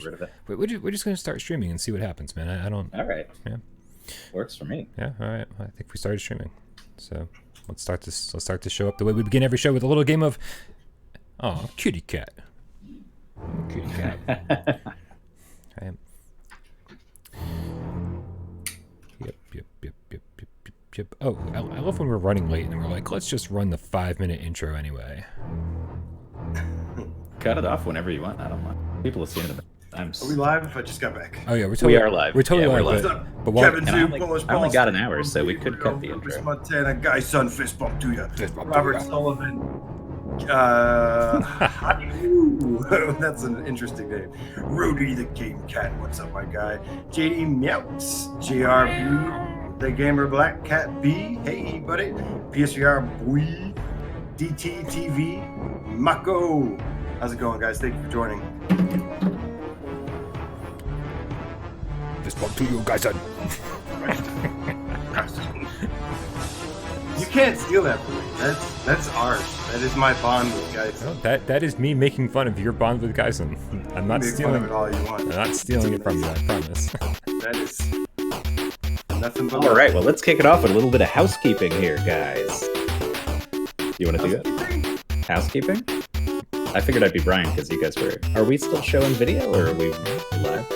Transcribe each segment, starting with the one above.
get rid of it. We're just gonna start streaming and see what happens, man. I don't. All right. Yeah. Works for me. Yeah. All right. I think we started streaming, so let's start this. Let's start the show up the way we begin every show, with a little game of, oh, kitty cat. Kitty cat. Right. Yep. Oh, I love when we're running late and we're like, let's just run the 5-minute intro anyway. Cut it off whenever you want. I don't mind. People have seen it a bit times. Are we live? I just got back. Oh yeah, We are live. We're totally Yeah, live. we're live. But Kevin And Zoom, I Polish only got an Boston, hour, so we could cut the Elvis intro. Montana, Guy Son, fist bump to you. Fist bump to Robert ya. Sullivan. That's an interesting name. Rudy the Game Cat. What's up, my guy? JD Meows. JRB. The Gamer Black Cat B. Hey, buddy. PSVR Boy. DTTV. Mako. How's it going, guys? Thank you for joining. Fist bump to you, guys. You can't steal that from me. That's ours. That is my bond with guys. No, that is me making fun of your bond with Geisen. I'm not Make fun stealing of it all you want. I'm not stealing it from you, I promise. That is nothing but All right, well, let's kick it off with a little bit of housekeeping here, guys. You want to do it? Housekeeping? I figured I'd be Bryan because you guys were. Are we still showing video or are we live?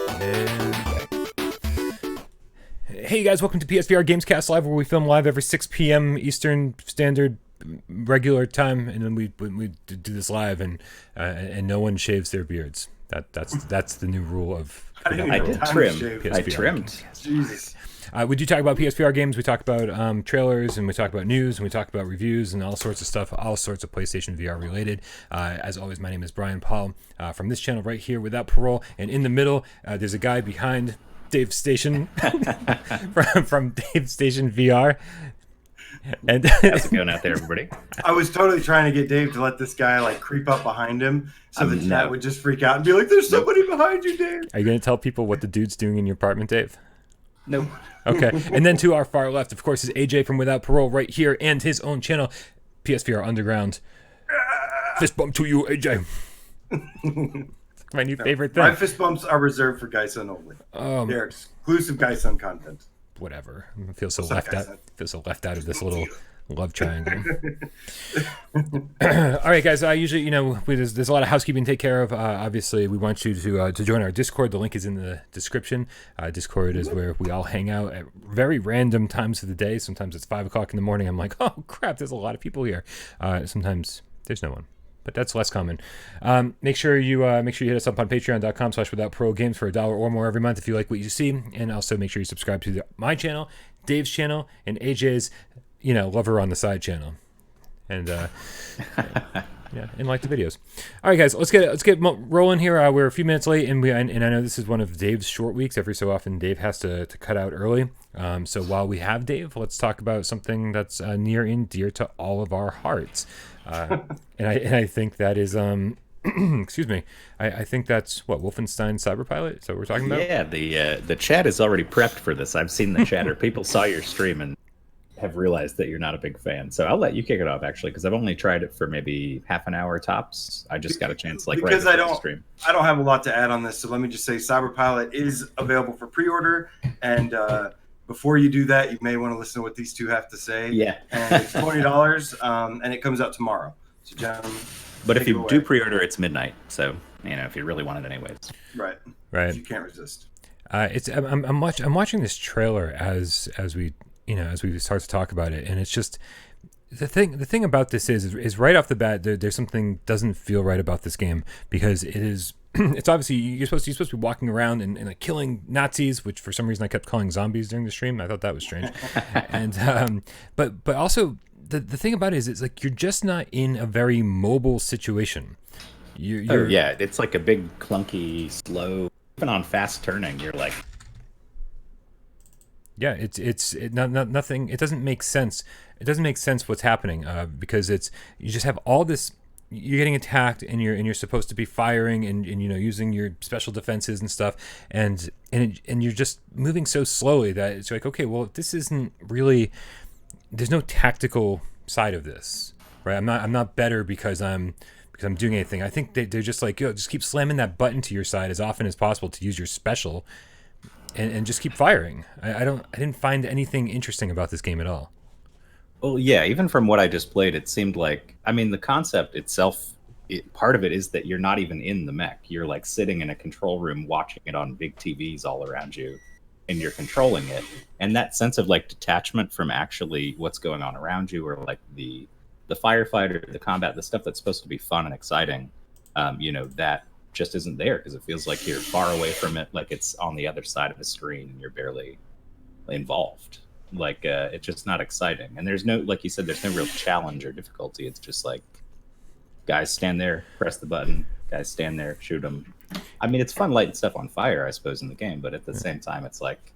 Hey guys, welcome to PSVR GamesCast Live, where we film live every 6 p.m. Eastern Standard regular time, and then we do this live, and no one shaves their beards. That's the new rule of. I did trim. PSVR. I trimmed. Jesus. We do talk about PSVR games. We talk about trailers, and we talk about news, and we talk about reviews, and all sorts of stuff, all sorts of PlayStation VR related. As always, my name is Bryan Paul from this channel right here, Without Parole, and in the middle, there's a guy behind Davestation from Davestation VR. And How's it going out there, everybody? I was totally trying to get Dave to let this guy like creep up behind him so the chat would just freak out and be like, "There's somebody behind you, Dave." Are you going to tell people what the dude's doing in your apartment, Dave? Nope. Okay. And then to our far left, of course, is AJ from Without Parole right here, and his own channel, PSVR Underground. Fist bump to you, AJ. My new favorite thing. My fist bumps are reserved for Geisen only. They're exclusive Geisen content. Whatever. I feel so What's up, left out. Geisen? Feel so left out of this little love triangle. All right, guys. Usually, there's a lot of housekeeping to take care of. Obviously, we want you to join our Discord. The link is in the description. Discord is where we all hang out at very random times of the day. Sometimes it's 5 o'clock in the morning. I'm like, oh crap, there's a lot of people here. Sometimes there's no one, but that's less common. Make sure you hit us up on patreon.com/withoutprogames for $1 or more every month if you like what you see, and also make sure you subscribe to my channel, Dave's channel, and AJ's, lover on the side channel, and and like the videos. All right, guys, let's get rolling here. We're a few minutes late, and I know this is one of Dave's short weeks. Every so often, Dave has to cut out early. So while we have Dave, let's talk about something that's near and dear to all of our hearts. And I think that is excuse me. I think that's what, Wolfenstein Cyberpilot. Is that what we're talking about? Yeah, the chat is already prepped for this. I've seen the chatter. People saw your stream and have realized that you're not a big fan. So I'll let you kick it off, actually, because I've only tried it for maybe half an hour tops. I just got a chance right before the stream. I don't have a lot to add on this, so let me just say Cyberpilot is available for pre-order, and before you do that, you may want to listen to what these two have to say. Yeah. And it's $20, and it comes out tomorrow. So, gentlemen, but if you do pre-order, it's midnight. So, if you really want it anyways. Right. Right. You can't resist. I'm watching this trailer as we start to talk about it, and it's just the thing about this is right off the bat there's something doesn't feel right about this game, because it's obviously you're supposed to be walking around and like killing Nazis, which for some reason I kept calling zombies during the stream. I thought that was strange. And but also the thing about it is it's like you're just not in a very mobile situation. It's like a big clunky slow, even on fast turning you're like, yeah, it's nothing. It doesn't make sense. It doesn't make sense what's happening because you just have all this. You're getting attacked, and you're supposed to be firing and using your special defenses and stuff, and you're just moving so slowly that it's like, okay, well, this isn't really. There's no tactical side of this, right? I'm not better because I'm because I'm doing anything. I think they're just like, yo, just keep slamming that button to your side as often as possible to use your special, and just keep firing. I didn't find anything interesting about this game at all. Well, yeah, even from what I just played, it seemed like, I mean, the concept itself, part of it is that you're not even in the mech. You're like sitting in a control room watching it on big TVs all around you, and you're controlling it. And that sense of like detachment from actually what's going on around you, or like the firefighter, the combat, the stuff that's supposed to be fun and exciting, that just isn't there, because it feels like you're far away from it, like it's on the other side of the screen and you're barely involved. Like it's just not exciting, and there's no, like you said, there's no real challenge or difficulty. It's just like, guys stand there, press the button, guys stand there, shoot them. I mean, it's fun lighting stuff on fire, I suppose, in the game, but at the same time, it's like,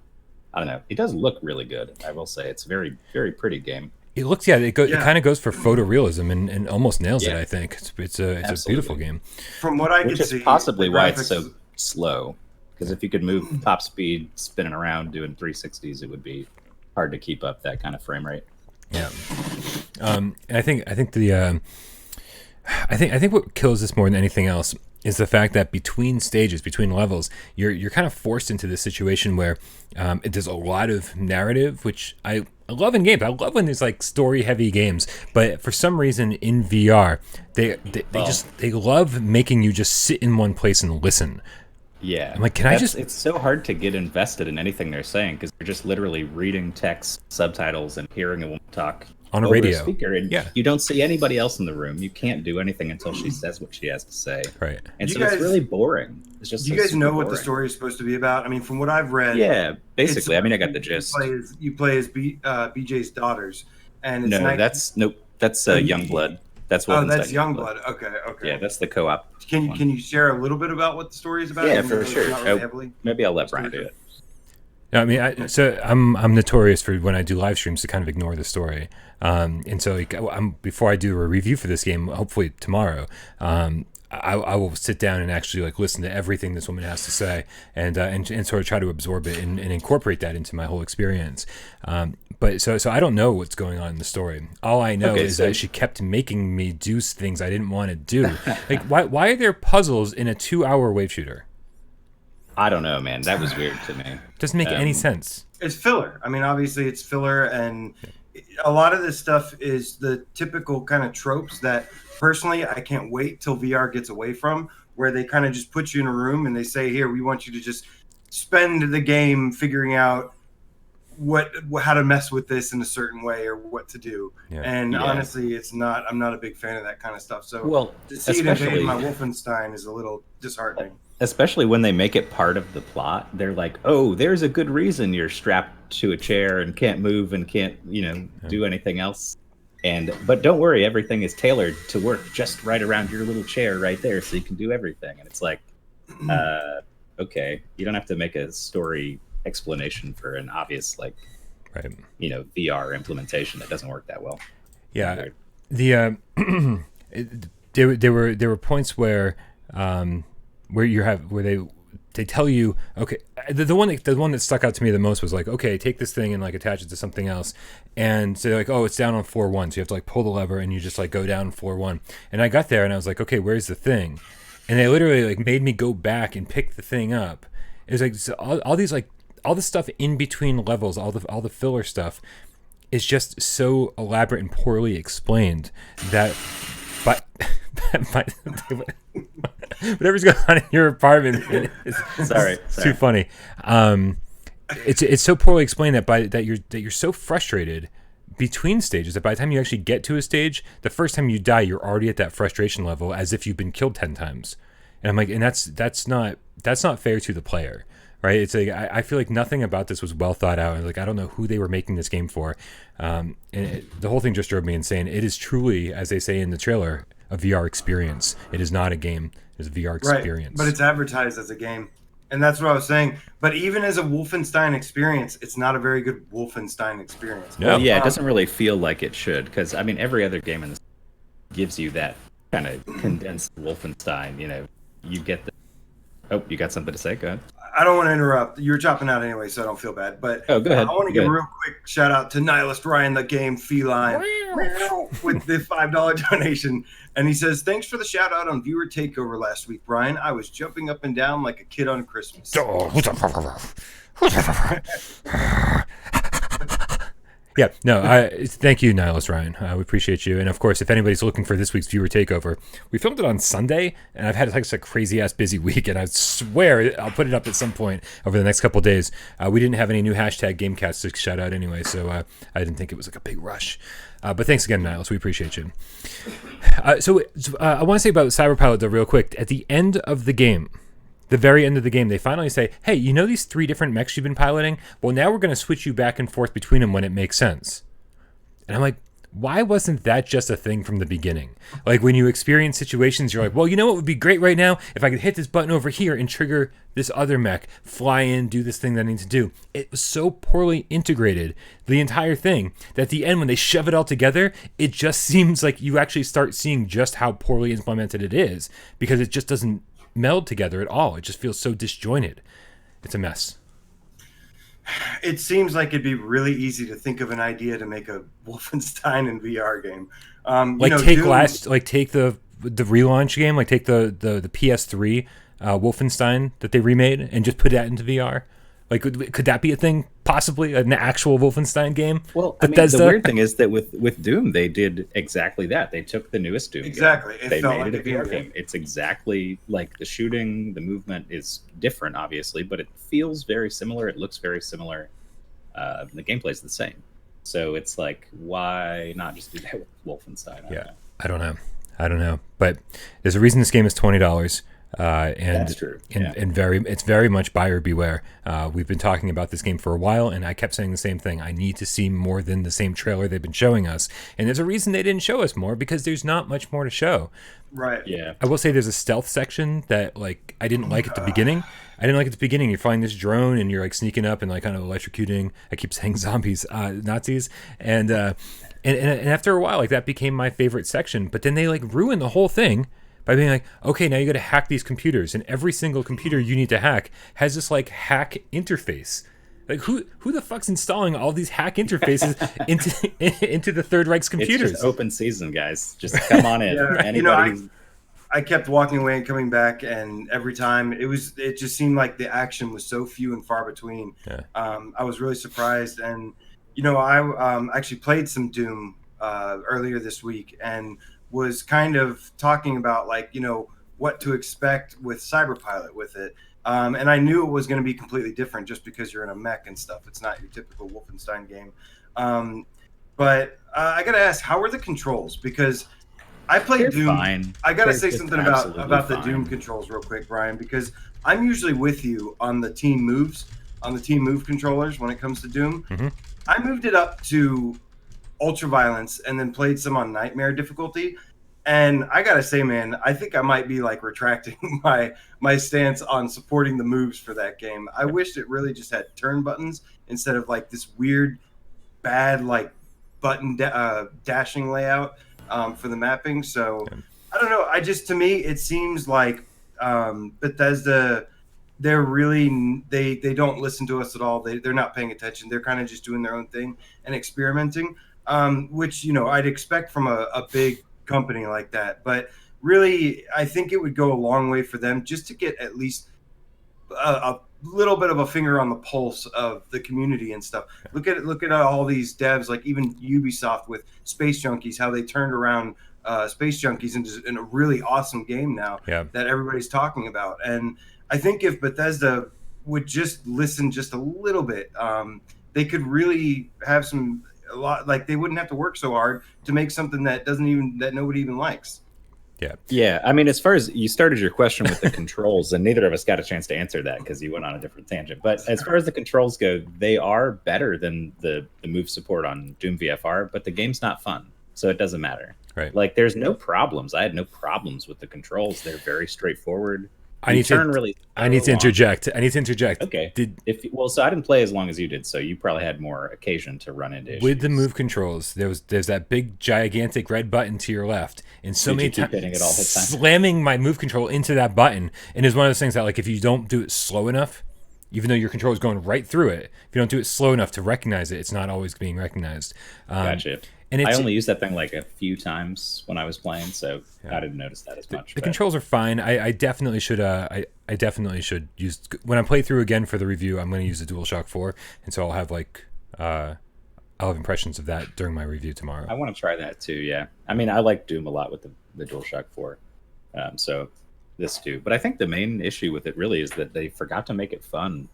I don't know, it does look really good, I will say. It's a very, very pretty game. It looks, it kind of goes for photorealism and almost nails it. I think it's a beautiful game. From what I can see, which is possibly why it's so slow. Because if you could move top speed, spinning around, doing 360s, it would be hard to keep up that kind of frame rate. Yeah, and I think what kills this more than anything else is the fact that between stages, between levels, you're kind of forced into this situation where there's a lot of narrative, which I love in games. I love when there's like story-heavy games, but for some reason in VR, they love making you just sit in one place and listen. Yeah, I'm like, it's so hard to get invested in anything they're saying, because you're just literally reading text, subtitles, and hearing a woman talk on a over radio a speaker, and you don't see anybody else in the room. You can't do anything until she says what she has to say. Right. And so it's really boring. It's just do you guys know what the story is supposed to be about? I mean, from what I've read, yeah, basically. I mean, I got the gist. You play as BJ's daughters, and it's that's Youngblood. That's Wolfenstein. Oh, that's Youngblood. Okay. Yeah, that's the co-op. Can you share a little bit about what the story is about? Yeah, for sure. Really maybe I'll let Bryan do it. I mean, I'm notorious for, when I do live streams, to kind of ignore the story, and so before I do a review for this game, hopefully tomorrow, I will sit down and actually like listen to everything this woman has to say, and sort of try to absorb it and incorporate that into my whole experience. But so I don't know what's going on in the story. All I know is that she kept making me do things I didn't want to do. Like, why are there puzzles in a 2-hour wave shooter? I don't know, man. That was weird to me. Doesn't make any sense. It's filler. I mean, obviously it's filler, and a lot of this stuff is the typical kind of tropes that personally I can't wait till VR gets away from, where they kind of just put you in a room and they say, here, we want you to just spend the game figuring out how to mess with this in a certain way or what to do. Honestly, I'm not a big fan of that kind of stuff. So to see it invade my Wolfenstein is a little disheartening. Especially when they make it part of the plot. They're like, oh, there's a good reason you're strapped to a chair and can't move and can't, do anything else. But don't worry, everything is tailored to work just right around your little chair right there, so you can do everything. And it's like, okay, you don't have to make a story explanation for an obvious VR implementation that doesn't work that well. Yeah, there were points where they tell you, okay, the one that stuck out to me the most was like, okay, take this thing and like attach it to something else, and so like, oh, it's down on floor 1, so you have to like pull the lever and you just like go down floor 1. And I got there and I was like, okay, where's the thing? And they literally like made me go back and pick the thing up. It was like, so all these like all the stuff in between levels, all the filler stuff is just so elaborate and poorly explained that whatever's going on in your apartment is sorry. Too funny. It's so poorly explained that you're so frustrated between stages that by the time you actually get to a stage, the first time you die, you're already at that frustration level as if you've been killed 10 times. And I'm like, and that's not fair to the player. Right? It's like I feel like nothing about this was well thought out, and like I don't know who they were making this game for, and the whole thing just drove me insane. It is truly, as they say in the trailer, a VR experience. It is not a game; it's a VR experience. Right, but it's advertised as a game, and that's what I was saying. But even as a Wolfenstein experience, it's not a very good Wolfenstein experience. No, it doesn't really feel like it should, because I mean, every other game in this gives you that kind of condensed Wolfenstein. You get the. Oh, you got something to say? Go ahead. I don't want to interrupt. You're chopping out anyway, so I don't feel bad. But go ahead. I want to give a real quick shout out to Nihilist Ryan, the game feline. with the $5 donation. And he says, thanks for the shout out on viewer takeover last week, Bryan. I was jumping up and down like a kid on Christmas. Yeah, no, thank you, Nihilus Ryan. We appreciate you. And of course, if anybody's looking for this week's viewer takeover, we filmed it on Sunday, and I've had like a crazy ass busy week, and I swear I'll put it up at some point over the next couple of days. We didn't have any new hashtag GameCast to shout out anyway, so I didn't think it was like a big rush. But thanks again, Nihilus. We appreciate you. So I want to say about Cyberpilot though, real quick. At the end of the game, the very end of the game, they finally say, hey, you know these 3 different mechs you've been piloting? Well, now we're going to switch you back and forth between them when it makes sense. And I'm like, why wasn't that just a thing from the beginning? Like when you experience situations, you're like, well, you know what would be great right now? If I could hit this button over here and trigger this other mech, fly in, do this thing that I need to do. It was so poorly integrated, the entire thing, that at the end when they shove it all together, it just seems like you actually start seeing just how poorly implemented it is, because it just doesn't meld together at all. It just feels so disjointed. It's a mess. It seems like it'd be really easy to think of an idea to make a Wolfenstein in VR game. Take the relaunch game, like take the PS3 Wolfenstein that they remade and just put that into VR. Like, could that be a thing? Possibly an actual Wolfenstein game? Well, I mean, the weird thing is that with Doom, they did exactly that. They took the newest Doom game. They made it a VR game. It's exactly like the shooting, the movement is different, obviously, but it feels very similar. It looks very similar. The gameplay is the same. So it's like, why not just do that with Wolfenstein? I don't know. But there's a reason this game is $20. That's true. And it's very much buyer beware. We've been talking about this game for a while, and I kept saying the same thing. I need to see more than the same trailer they've been showing us. And there's a reason they didn't show us more, because there's not much more to show. Right. Yeah. I will say there's a stealth section that I didn't like at the beginning. You're flying this drone and you're like sneaking up and like kind of electrocuting. I keep saying zombies, Nazis, and after a while, like that became my favorite section. But then they like ruin the whole thing by being like, okay, now you got to hack these computers, and every single computer you need to hack has this like hack interface. Like who the fuck's installing all these hack interfaces into the Third Reich's computers? It's just open season, guys. Just come on in. Anybody. I kept walking away and coming back, and every time it just seemed like the action was so few and far between. Yeah. I was really surprised, and I actually played some Doom earlier this week, and was kind of talking about what to expect with Cyberpilot with it. And I knew it was going to be completely different just because you're in a mech and stuff. It's not your typical Wolfenstein game. But I got to ask, how are the controls? Because I played Doom. Fine. I got to say something about the Doom controls real quick, Bryan, because I'm usually with you on the team moves, on the team move controllers when it comes to Doom. Mm-hmm. I moved it up to ultra violence and then played some on nightmare difficulty, and I gotta say, man, I think I might be like retracting my stance on supporting the moves for that game. I wished it really just had turn buttons instead of like this weird bad like button dashing layout for the mapping. So I don't know, to me it seems like Bethesda, they're really they don't listen to us at all. They're not paying attention. They're kind of just doing their own thing and experimenting. Which, I'd expect from a big company like that. But really, I think it would go a long way for them just to get at least a little bit of a finger on the pulse of the community and stuff. Look at all these devs, like even Ubisoft with Space Junkies, how they turned around Space Junkies into a really awesome game now that everybody's talking about. And I think if Bethesda would just listen just a little bit, they could really have they wouldn't have to work so hard to make something that nobody even likes. Yeah. I mean, as far as you started your question with the controls, and neither of us got a chance to answer that because you went on a different tangent. But as far as the controls go, they are better than the move support on Doom VFR, but the game's not fun, so it doesn't matter. Right. Like, there's no problems. I had no problems with the controls. They're very straightforward. I need to interject. Okay. So I didn't play as long as you did, so you probably had more occasion to run into issues. With the move controls, there's that big gigantic red button to your left, and so many times slamming my move control into that button, and it's one of those things that, like, if you don't do it slow enough, even though your control is going right through it, if you don't do it slow enough to recognize it, it's not always being recognized. Gotcha. And I only used that thing like a few times when I was playing, so I didn't notice that as much. The controls are fine. I definitely should. I definitely should use when I play through again for the review. I'm going to use the DualShock 4, and so I'll have I'll have impressions of that during my review tomorrow. I want to try that too. Yeah, I mean, I like Doom a lot with the DualShock 4, so this too. But I think the main issue with it really is that they forgot to make it fun,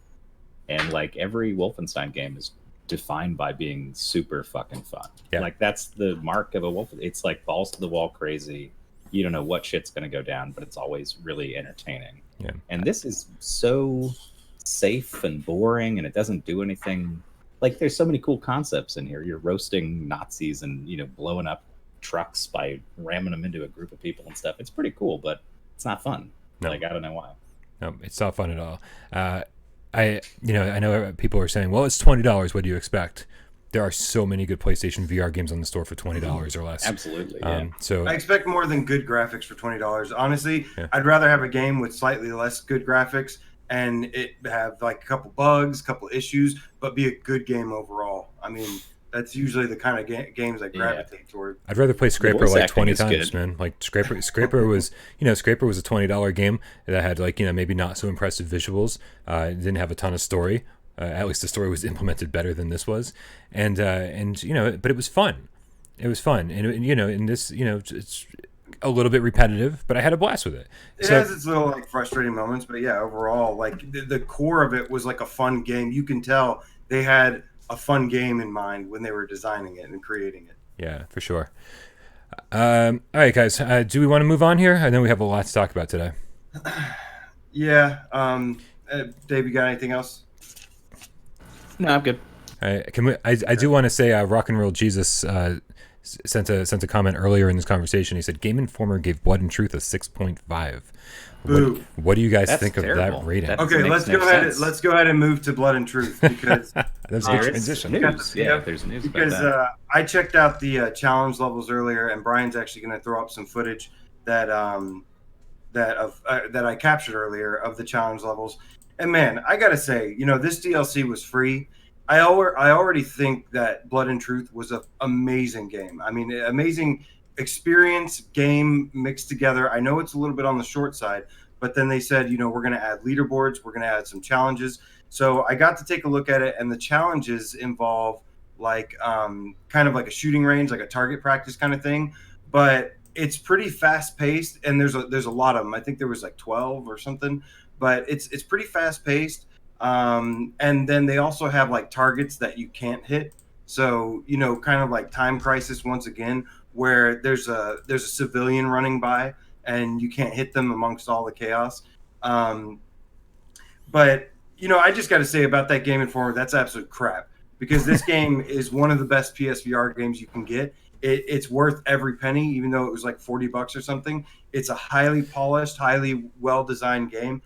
and like every Wolfenstein game is defined by being super fucking fun. Yeah. Like that's the mark of a wolf. It's like balls to the wall crazy. You don't know what shit's gonna go down, but it's always really entertaining. Yeah. And this is so safe and boring, and it doesn't do anything. Like there's so many cool concepts in here. You're roasting Nazis and blowing up trucks by ramming them into a group of people and stuff. It's pretty cool, but it's not fun. No. Like I don't know why. No, it's not fun at all. I know people are saying, well, it's $20. What do you expect? There are so many good PlayStation VR games on the store for $20 or less. Absolutely. Yeah. So I expect more than good graphics for $20. Honestly, I'd rather have a game with slightly less good graphics and it have like a couple bugs, a couple issues, but be a good game overall. I mean, that's usually the kind of games I gravitate toward. I'd rather play Scraper like 20 times, good. man. Like Scraper was, Scraper was a $20 game that had like, maybe not so impressive visuals. It didn't have a ton of story. At least the story was implemented better than this was, and but it was fun. It was fun, and in this, it's a little bit repetitive, but I had a blast with it. It has its little like frustrating moments, but yeah, overall, like the core of it was like a fun game. You can tell they had a fun game in mind when they were designing it and creating it. Yeah, for sure. All right, guys, do we want to move on here? I know we have a lot to talk about today. Yeah. Dave, you got anything else? No, I'm good. All right, can we? I do want to say, Rock and Roll Jesus sent a comment earlier in this conversation. He said Game Informer gave Blood and Truth a 6.5. What do you guys think terrible. Of that rating? Okay, let's go ahead. Let's go ahead and move to Blood and Truth because that's a good transition. There's news because about that. I checked out the challenge levels earlier, and Brian's actually going to throw up some footage that I captured earlier of the challenge levels. And man, I gotta say, this DLC was free. I already think that Blood and Truth was an amazing game. I mean, amazing experience, game mixed together. I know it's a little bit on the short side, but then they said, we're going to add leaderboards, we're going to add some challenges. So I got to take a look at it, and the challenges involve like kind of like a shooting range, like a target practice kind of thing, but it's pretty fast paced, and there's a lot of them. I think there was like 12 or something, but it's pretty fast paced. And then they also have like targets that you can't hit. So, kind of like Time Crisis once again, where there's a civilian running by and you can't hit them amongst all the chaos. But, I just got to say about that Game Informer, that's absolute crap, because this game is one of the best PSVR games you can get. It's worth every penny, even though it was like $40 or something. It's a highly polished, highly well-designed game.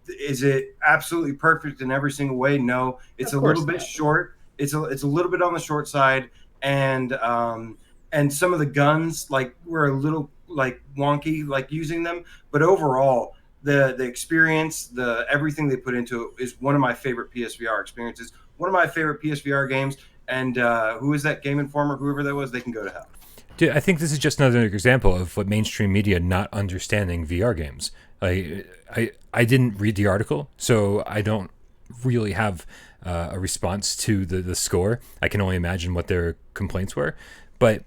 Is it absolutely perfect in every single way? No. It's a little bit short. It's a little bit on the short side, and some of the guns were a little wonky using them. But overall, the experience, everything they put into it is one of my favorite PSVR experiences. One of my favorite PSVR games. And who is that Game Informer? Whoever that was, they can go to hell. Dude, I think this is just another example of what mainstream media not understanding VR games. I didn't read the article, so I don't really have a response to the score. I can only imagine what their complaints were. But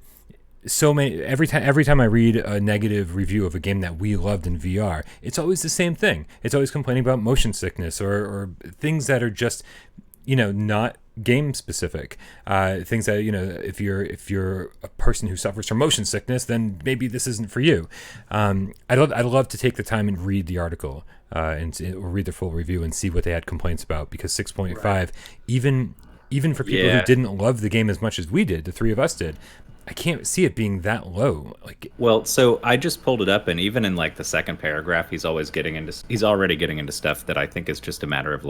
every time I read a negative review of a game that we loved in VR, it's always the same thing. It's always complaining about motion sickness or things that are just not game specific, things that if you're a person who suffers from motion sickness, then maybe this isn't for you. I'd love to take the time and read the article or read the full review and see what they had complaints about, because 6.5, right. even for people who didn't love the game as much as we did, the three of us did, I can't see it being that low. Well, so I just pulled it up, and even in the second paragraph, he's already getting into stuff that I think is just a matter of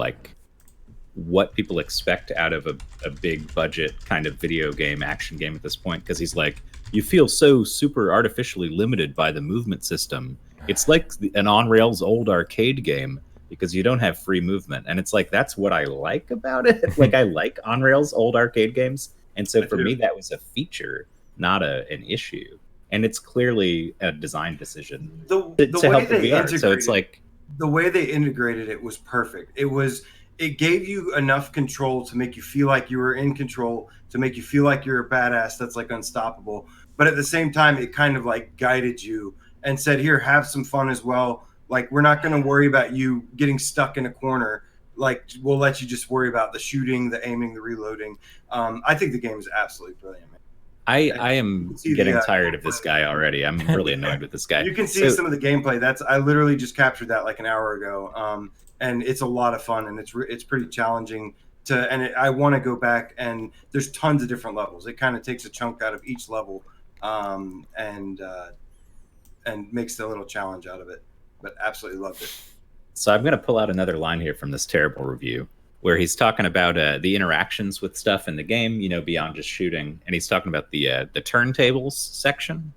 what people expect out of a big budget kind of video game, action game at this point, because he's like, you feel so super artificially limited by the movement system. It's like an on-rails old arcade game because you don't have free movement. And it's that's what I like about it. I like on-rails old arcade games. And so for me, that was a feature, not an issue. And it's clearly a design decision to help the VR. So it's like the way they integrated it was perfect. It gave you enough control to make you feel like you were in control, to make you feel like you're a badass that's like unstoppable. But at the same time, it kind of like guided you and said, here, have some fun as well. Like, we're not going to worry about you getting stuck in a corner. Like, we'll let you just worry about the shooting, the aiming, the reloading. I think the game is absolutely brilliant, man. I am getting tired of this guy already. I'm really annoyed with this guy. You can see some of the gameplay. I literally just captured that like an hour ago. And it's a lot of fun, and it's pretty challenging I want to go back, and there's tons of different levels. It kind of takes a chunk out of each level, and makes a little challenge out of it. But absolutely loved it. So I'm going to pull out another line here from this terrible review where he's talking about the interactions with stuff in the game, beyond just shooting. And he's talking about the turntables section.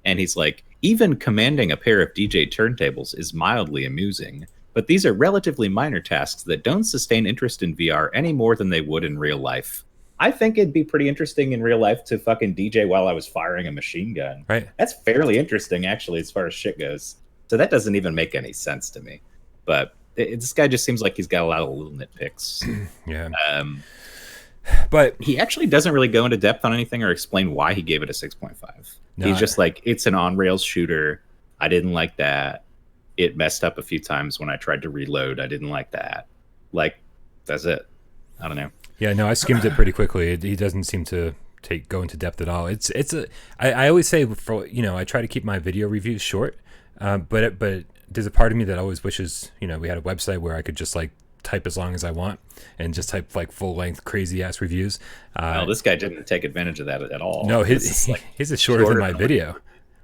And he's like, even commanding a pair of DJ turntables is mildly amusing, but these are relatively minor tasks that don't sustain interest in VR any more than they would in real life. I think it'd be pretty interesting in real life to fucking DJ while I was firing a machine gun. Right. That's fairly interesting, actually, as far as shit goes. So that doesn't even make any sense to me. But this guy just seems like he's got a lot of little nitpicks. Yeah. But he actually doesn't really go into depth on anything or explain why he gave it a 6.5. No, he's just like, it's an on-rails shooter. I didn't like that. It messed up a few times when I tried to reload. I didn't like that. Like, that's it. I don't know. Yeah, no, I skimmed it pretty quickly. He doesn't seem to go into depth at all. I always say, I try to keep my video reviews short, but there's a part of me that always wishes, we had a website where I could just like type as long as I want and just type like full length crazy ass reviews. Well, this guy didn't take advantage of that at all. No, his is shorter than my video.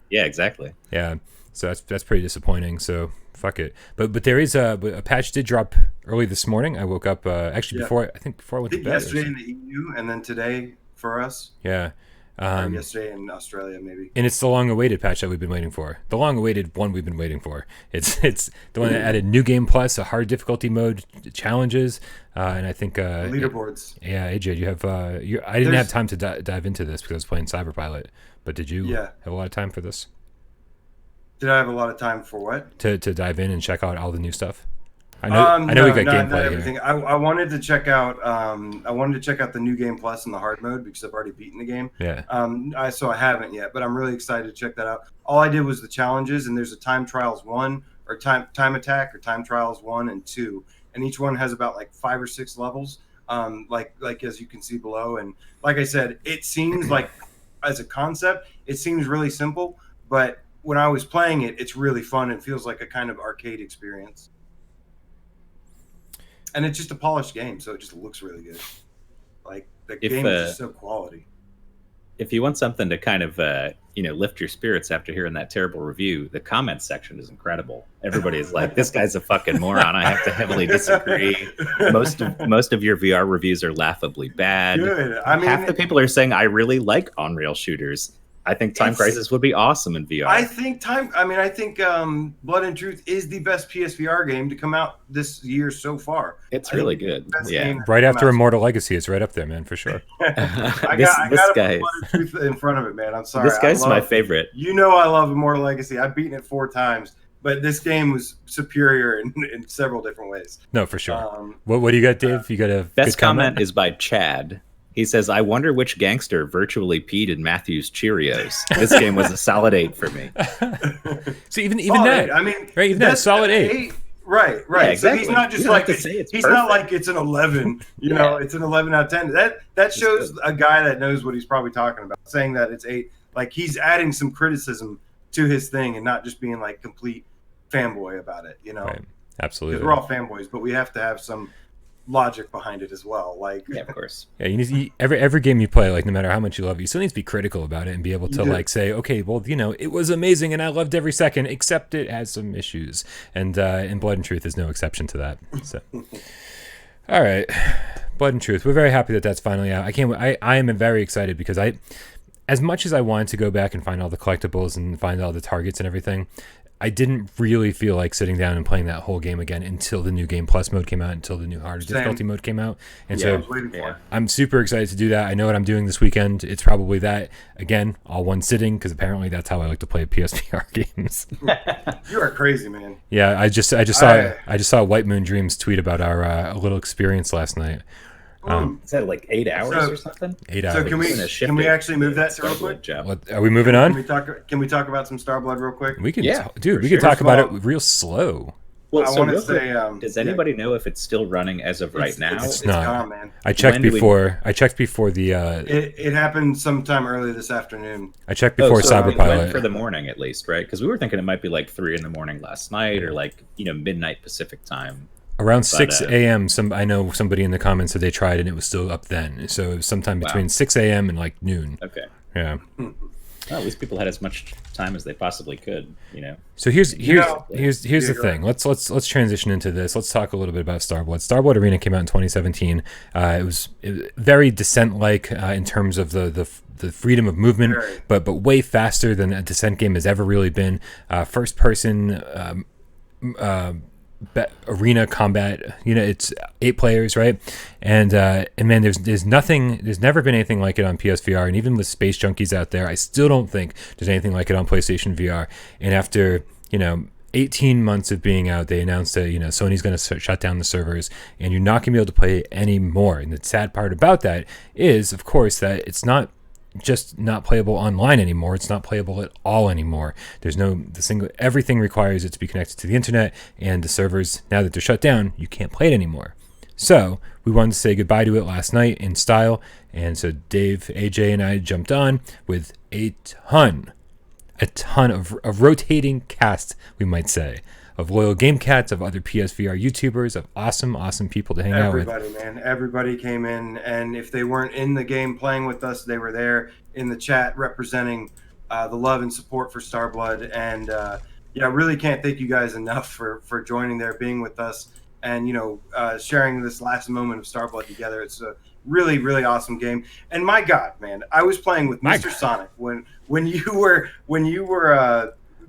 Yeah, exactly. Yeah. So that's pretty disappointing. So fuck it. But there is a patch did drop early this morning. I woke up before I went to bed. Yesterday in the EU and then today for us. Yeah. Yesterday in Australia, maybe. And it's the long-awaited patch that we've been waiting for. The long-awaited one we've been waiting for. It's the one that added new game plus, a hard difficulty mode, challenges, and I think leaderboards. Yeah, AJ, you have. I didn't have time to dive into this because I was playing Cyberpilot. But did you have a lot of time for this? Did I have a lot of time for what? To dive in and check out all the new stuff. I know we got gameplay not everything. I wanted to check out. I wanted to check out the new game plus and the hard mode because I've already beaten the game. Yeah. So I haven't yet, but I'm really excited to check that out. All I did was the challenges, and there's a time trials 1 or time attack or time trials 1 and 2, and each one has about like 5 or 6 levels. Like as you can see below, and like I said, it seems like as a concept, it seems really simple, but when I was playing it, it's really fun and feels like a kind of arcade experience. And it's just a polished game, so it just looks really good. Like, the game is just so quality. If you want something to kind of, lift your spirits after hearing that terrible review, the comments section is incredible. Everybody is like, this guy's a fucking moron. I have to heavily disagree. Most of your VR reviews are laughably bad. Good. I mean, half the people are saying, I really like on-rail shooters. I think Time Crisis would be awesome in VR. I think Blood and Truth is the best PSVR game to come out this year so far. It's really good. Yeah. Right after Immortal Legacy, it's right up there, man, for sure. I got Blood and Truth in front of it, man. I'm sorry. This guy's my favorite. I love Immortal Legacy. I've beaten it 4 times, but this game was superior in several different ways. No, for sure. What do you got, Dave? You got a best comment is by Chad. He says, I wonder which gangster virtually peed in Matthew's Cheerios. This game was a solid 8 for me. So even that. I mean, right, even that, solid 8. Right. Yeah, exactly. So he's not just like he's not like it's an 11. You know, it's an 11 out of 10. That shows a guy that knows what he's probably talking about, saying that it's 8. Like, he's adding some criticism to his thing and not just being like complete fanboy about it. You know, right. Absolutely. Because we're all fanboys, but we have to have some logic behind it as well. Like, yeah, of course. Yeah, you need to, every game you play, like, no matter how much you love it, you still need to be critical about it and be able to like say, okay, well, it was amazing and I loved every second, except it has some issues, and Blood and Truth is no exception to that. So all right, Blood and Truth, we're very happy that that's finally out. I am very excited because as much as I wanted to go back and find all the collectibles and find all the targets and everything, I didn't really feel like sitting down and playing that whole game again until the new Game Plus mode came out, until the new harder difficulty mode came out. And I was waiting for it. I'm super excited to do that. I know what I'm doing this weekend. It's probably that, again, all one sitting, because apparently that's how I like to play PSVR games. You are crazy, man. Yeah, I just saw White Moon Dreams tweet about our little experience last night. Is that like 8 hours or something? 8 hours. So can we actually move that real quick? What, are we moving on? Can we talk about some Starblood real quick? We can, Yeah, dude. We can talk about it real slow. Well, I so want to real quick, say, does anybody know if it's still running as of right now? It's not. gone, man. I checked When do we- before. I checked before the. It happened sometime early this afternoon. I checked before so it went Cyberpilot. for the morning at least, right? Because we were thinking it might be like 3 a.m. last night, or like midnight Pacific time. Around 6 a.m. I know somebody in the comments said they tried and it was still up then. So it was sometime between 6 a.m. and like noon. Okay. Yeah. Well, at least people had as much time as they possibly could, So here's the thing. Let's transition into this. Let's talk a little bit about Starblood. Starblood Arena came out in 2017. It was very Descent-like in terms of the freedom of movement, but way faster than a Descent game has ever really been. First person arena combat. It's 8 players, right? And man, there's never been anything like it on PSVR, and even with space junkies out there, I still don't think there's anything like it on PlayStation VR. And after 18 months of being out, they announced that Sony's going to shut down the servers, and you're not going to be able to play it anymore. And the sad part about that is, of course, that it's not just not playable online anymore. It's not playable at all anymore. Everything requires it to be connected to the internet, and the servers, now that they're shut down, you can't play it anymore. So we wanted to say goodbye to it last night in style, and so Dave, AJ, and I jumped on with a ton of rotating cast, we might say, of loyal game cats, of other PSVR YouTubers, of awesome people to hang out with. Everybody came in, and if they weren't in the game playing with us, they were there in the chat representing the love and support for Starblood. And I really can't thank you guys enough for joining there, being with us, and sharing this last moment of Starblood together. It's a really, really awesome game. And my God, man, I was playing with Mr. Sonic when you were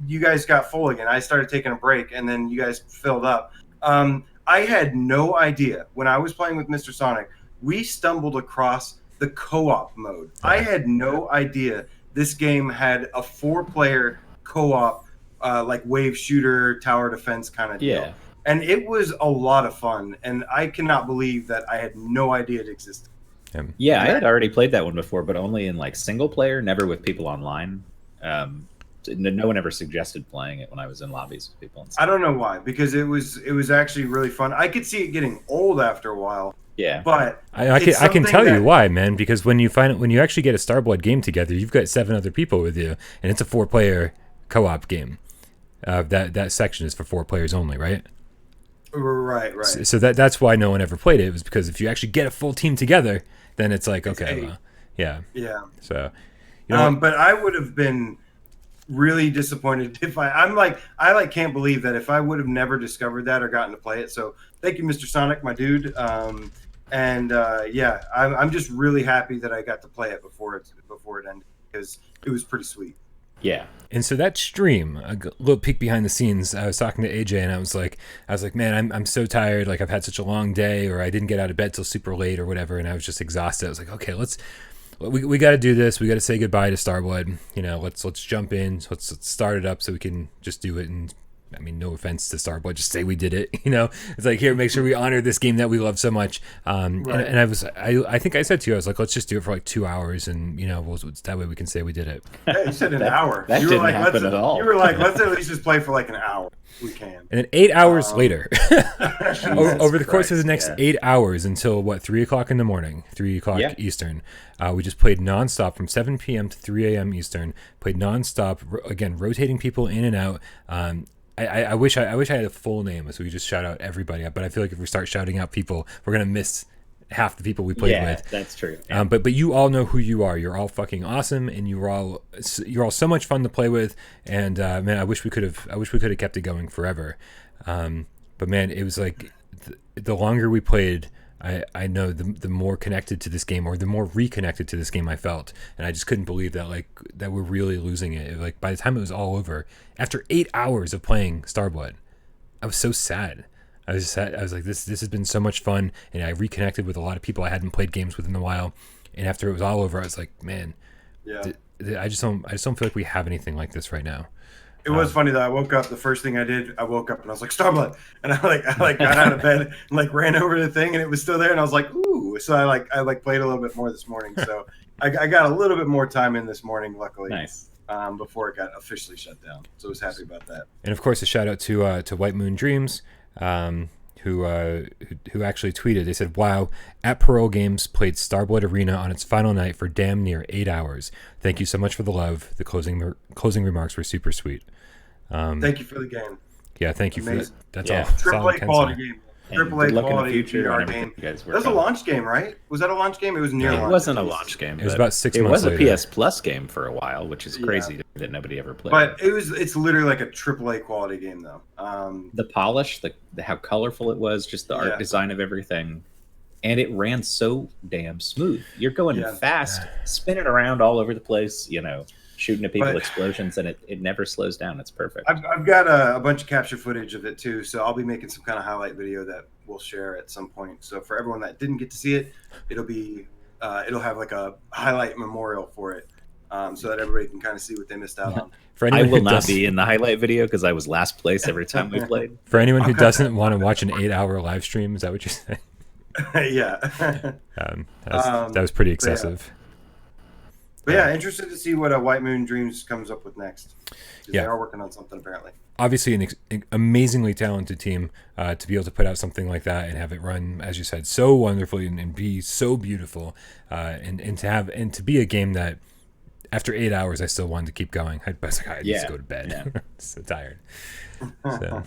you guys got full again. I started taking a break, and then you guys filled up. I had no idea when I was playing with Mr. Sonic, we stumbled across the co-op mode. I had no idea this game had a 4-player co-op, like wave shooter, tower defense kind of deal. And it was a lot of fun, and I cannot believe that I had no idea it existed. Yeah, I had already played that one before, but only in like single player, never with people online. No one ever suggested playing it when I was in lobbies with people. I don't know why, because it was actually really fun. I could see it getting old after a while. Yeah, but I can tell you why, man. Because when you actually get a Starblood game together, you've got 7 other people with you, and it's a 4-player co-op game. That section is for 4 players only, right? Right. So that's why no one ever played it. It was because if you actually get a full team together, then it's like yeah. So, but I would have been really disappointed if I can't believe that if I would have never discovered that or gotten to play it. So thank you, Mr. Sonic, my dude. I'm just really happy that I got to play it before it ended, because it was pretty sweet. Yeah. And so that stream, a little peek behind the scenes, I was talking to AJ, and I was like, man, I'm so tired. Like, I've had such a long day, or I didn't get out of bed till super late or whatever. And I was just exhausted. I was like, okay, we got to do this. We got to say goodbye to Starblood. Let's jump in. Let's start it up so we can just do it. And I mean, no offense to Starblood, just say we did it. It's like, here, make sure we honor this game that we love so much. And I think I said to you, I was like, let's just do it for like 2 hours, and that way we can say we did it. Yeah, you said an hour. That didn't happen at all. You were like, let's at least just play for like an hour. We can. And then 8 hours later, over the course of the next 8 hours until 3 o'clock in the morning, 3 o'clock Eastern, we just played nonstop from 7 p.m. to 3 a.m. Eastern. Played nonstop, again, rotating people in and out. I wish I had a full name so we just shout out everybody, but I feel like if we start shouting out people, we're gonna miss half the people we played with. That's true. Yeah. But you all know who you are. You're all fucking awesome, and you're all so much fun to play with. And man, I wish we could have kept it going forever. But man, it was like the longer we played, I know the more connected to this game, or the more reconnected to this game I felt, and I just couldn't believe that that we're really losing it. Like by the time it was all over, after 8 hours of playing Starblood, I was so sad. I was sad. I was like, this has been so much fun, and I reconnected with a lot of people I hadn't played games with in a while. And after it was all over, I was like, man, I just don't feel like we have anything like this right now. It was funny though. I woke up. The first thing I did, I woke up and I was like, Starblood, and I got out of bed and ran over to the thing, and it was still there, and I was like, ooh. So I played a little bit more this morning. So I got a little bit more time in this morning, luckily. Nice. Before it got officially shut down. So I was happy about that. And of course, a shout out to White Moon Dreams, who actually tweeted. They said, "Wow, at Parole Games played Starblood Arena on its final night for damn near 8 hours. Thank you so much for the love. The closing remarks were super sweet." Thank you for the game. Yeah, thank you for that. That's all. AAA quality game. AAA quality VR game. That was a launch game, right? Was that a launch game? It was near launch. It wasn't a launch game. It was about 6 months later. It was a PS Plus game for a while, which is crazy that nobody ever played. But it's literally like a AAA quality game, though. The polish, how colorful it was, just the art design of everything. And it ran so damn smooth. You're going fast, spinning around all over the place, shooting at people, explosions, and it never slows down. It's perfect. I've got a bunch of capture footage of it too, so I'll be making some kind of highlight video that we'll share at some point. So for everyone that didn't get to see it, it'll have like a highlight memorial for it, so that everybody can kind of see what they missed out on. I will not be in the highlight video because I was last place every time we played. For anyone who doesn't want to watch an 8-hour live stream, is that what you're saying? Yeah. That was pretty excessive. But yeah, interested to see what White Moon Dreams comes up with next. They are working on something apparently. Obviously, an amazingly talented team to be able to put out something like that and have it run, as you said, so wonderfully and be so beautiful, and to be a game that after 8 hours I still wanted to keep going. I was like, I need to go to bed. Yeah. So tired. So.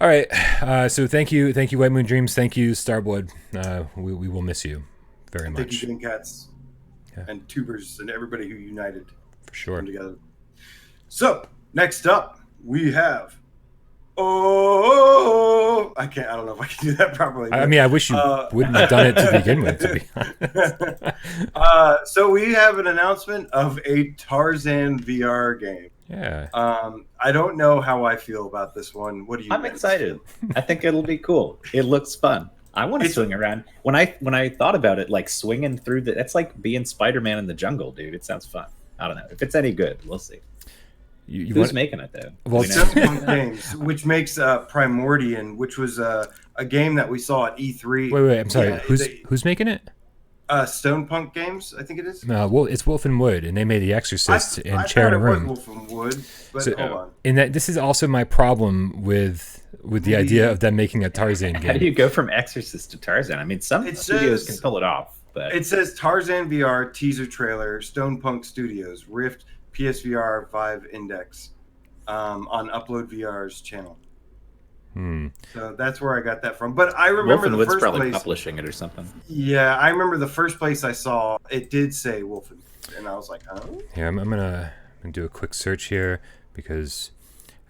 All right. So thank you, White Moon Dreams. Thank you, Starblood. We will miss you very much. Thank you, Game Cats. Yeah. And tubers and everybody who united for sure come together. So next up we have I don't know if I can do that properly. I mean, I wish you wouldn't have done it to begin with, to be honest. So we have an announcement of a Tarzan VR game. Yeah. I don't know how I feel about this one. What do you? I'm excited. I think it'll be cool. It looks fun. I want to swing around. When I thought about it, like swinging through that's like being Spider-Man in the jungle, dude. It sounds fun. I don't know if it's any good. We'll see. Who's making it though? Well, Cyberpunk Games, which makes Primordian, which was a game that we saw at E3. Wait. I'm sorry. Who's making it? Stonepunk Games, I think it is. No, well, it's Wolf and Wood, and they made The Exorcist and Chair in a Room. Wolf and Wood, but hold on. And this is also my problem with the idea of them making a Tarzan game. How do you go from Exorcist to Tarzan? I mean, some studios can pull it off, but it says Tarzan VR teaser trailer, Stonepunk Studios, Rift, PSVR 5 Index, on Upload VR's channel. So that's where I got that from. But I remember the first probably place publishing it or something. Yeah, I remember the first place I saw it did say Wolf and Wood, and I was like, oh. Yeah, I'm gonna do a quick search here because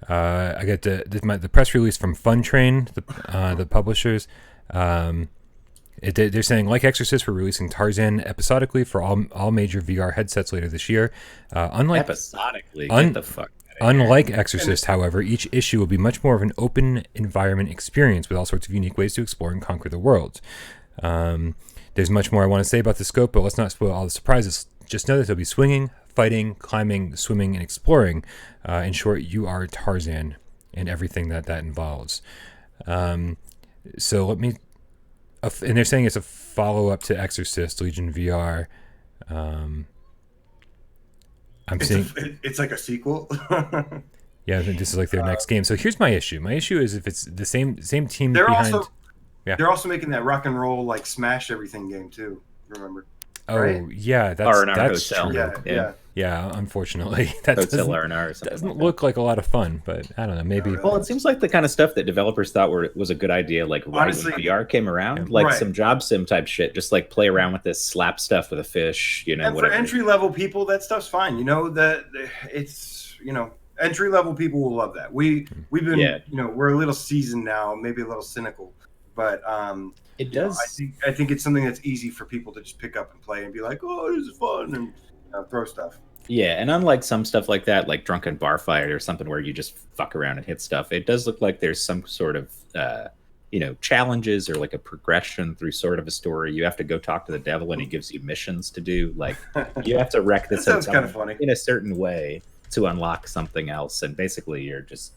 I got the press release from Fun Train, the publishers. They're saying, like Exorcist, we're releasing Tarzan episodically for all major VR headsets later this year. Episodically? Get the fuck. Unlike Exorcist, however, each issue will be much more of an open environment experience with all sorts of unique ways to explore and conquer the world. There's much more I want to say about the scope, but let's not spoil all the surprises. Just know that there'll be swinging, fighting, climbing, swimming, and exploring. In short, you are Tarzan and everything that involves. So let me... And they're saying it's a follow-up to Exorcist, Legion VR. It's like a sequel. Yeah, I think this is like their next game. So here's my issue. My issue is if it's the same team they're behind. They're also making that rock and roll like smash everything game too. Remember? Oh right? Yeah, that's Hotel. True. Yeah. Unfortunately, that Hotel R&R or something doesn't look like a lot of fun. But I don't know. Maybe. Well, it seems like the kind of stuff that developers thought was a good idea. Like right when VR came around, some job sim type shit. Just like play around with this, slap stuff with a fish. And whatever. For entry level people, that stuff's fine. That it's entry level people will love that. We've been we're a little seasoned now, maybe a little cynical. But It you know, does. I think it's something that's easy for people to just pick up and play and be like, oh, this is fun, and throw stuff. Yeah, and unlike some stuff like that, like Drunken Bar Fight or something where you just fuck around and hit stuff, it does look like there's some sort of challenges or like a progression through sort of a story. You have to go talk to the devil and he gives you missions to do. Like you have to wreck this That sounds hotel kind of funny. in a certain way to unlock something else, and basically you're just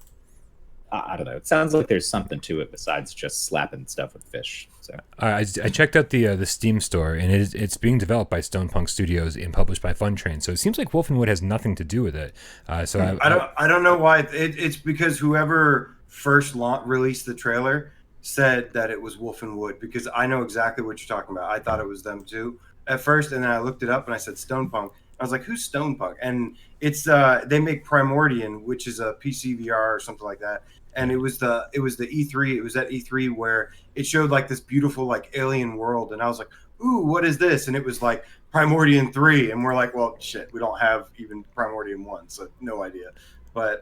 I don't know. It sounds like there's something to it besides just slapping stuff with fish. So I checked out the Steam store, and it's being developed by Stone Punk Studios and published by Fun Train. So it seems like Wolfenwood has nothing to do with it. I don't know why. It's because whoever first released the trailer said that it was Wolfenwood, because I know exactly what you're talking about. I thought it was them too at first, and then I looked it up and I said Stone Punk. I was like, who's Stone Punk? And it's they make Primordian, which is a PC VR or something like that. And it was the E3. It was at E3 where it showed like this beautiful like alien world, and I was like, ooh, what is this? And it was like Primordian 3, and we're like, well, shit, we don't have even Primordian 1, so no idea. But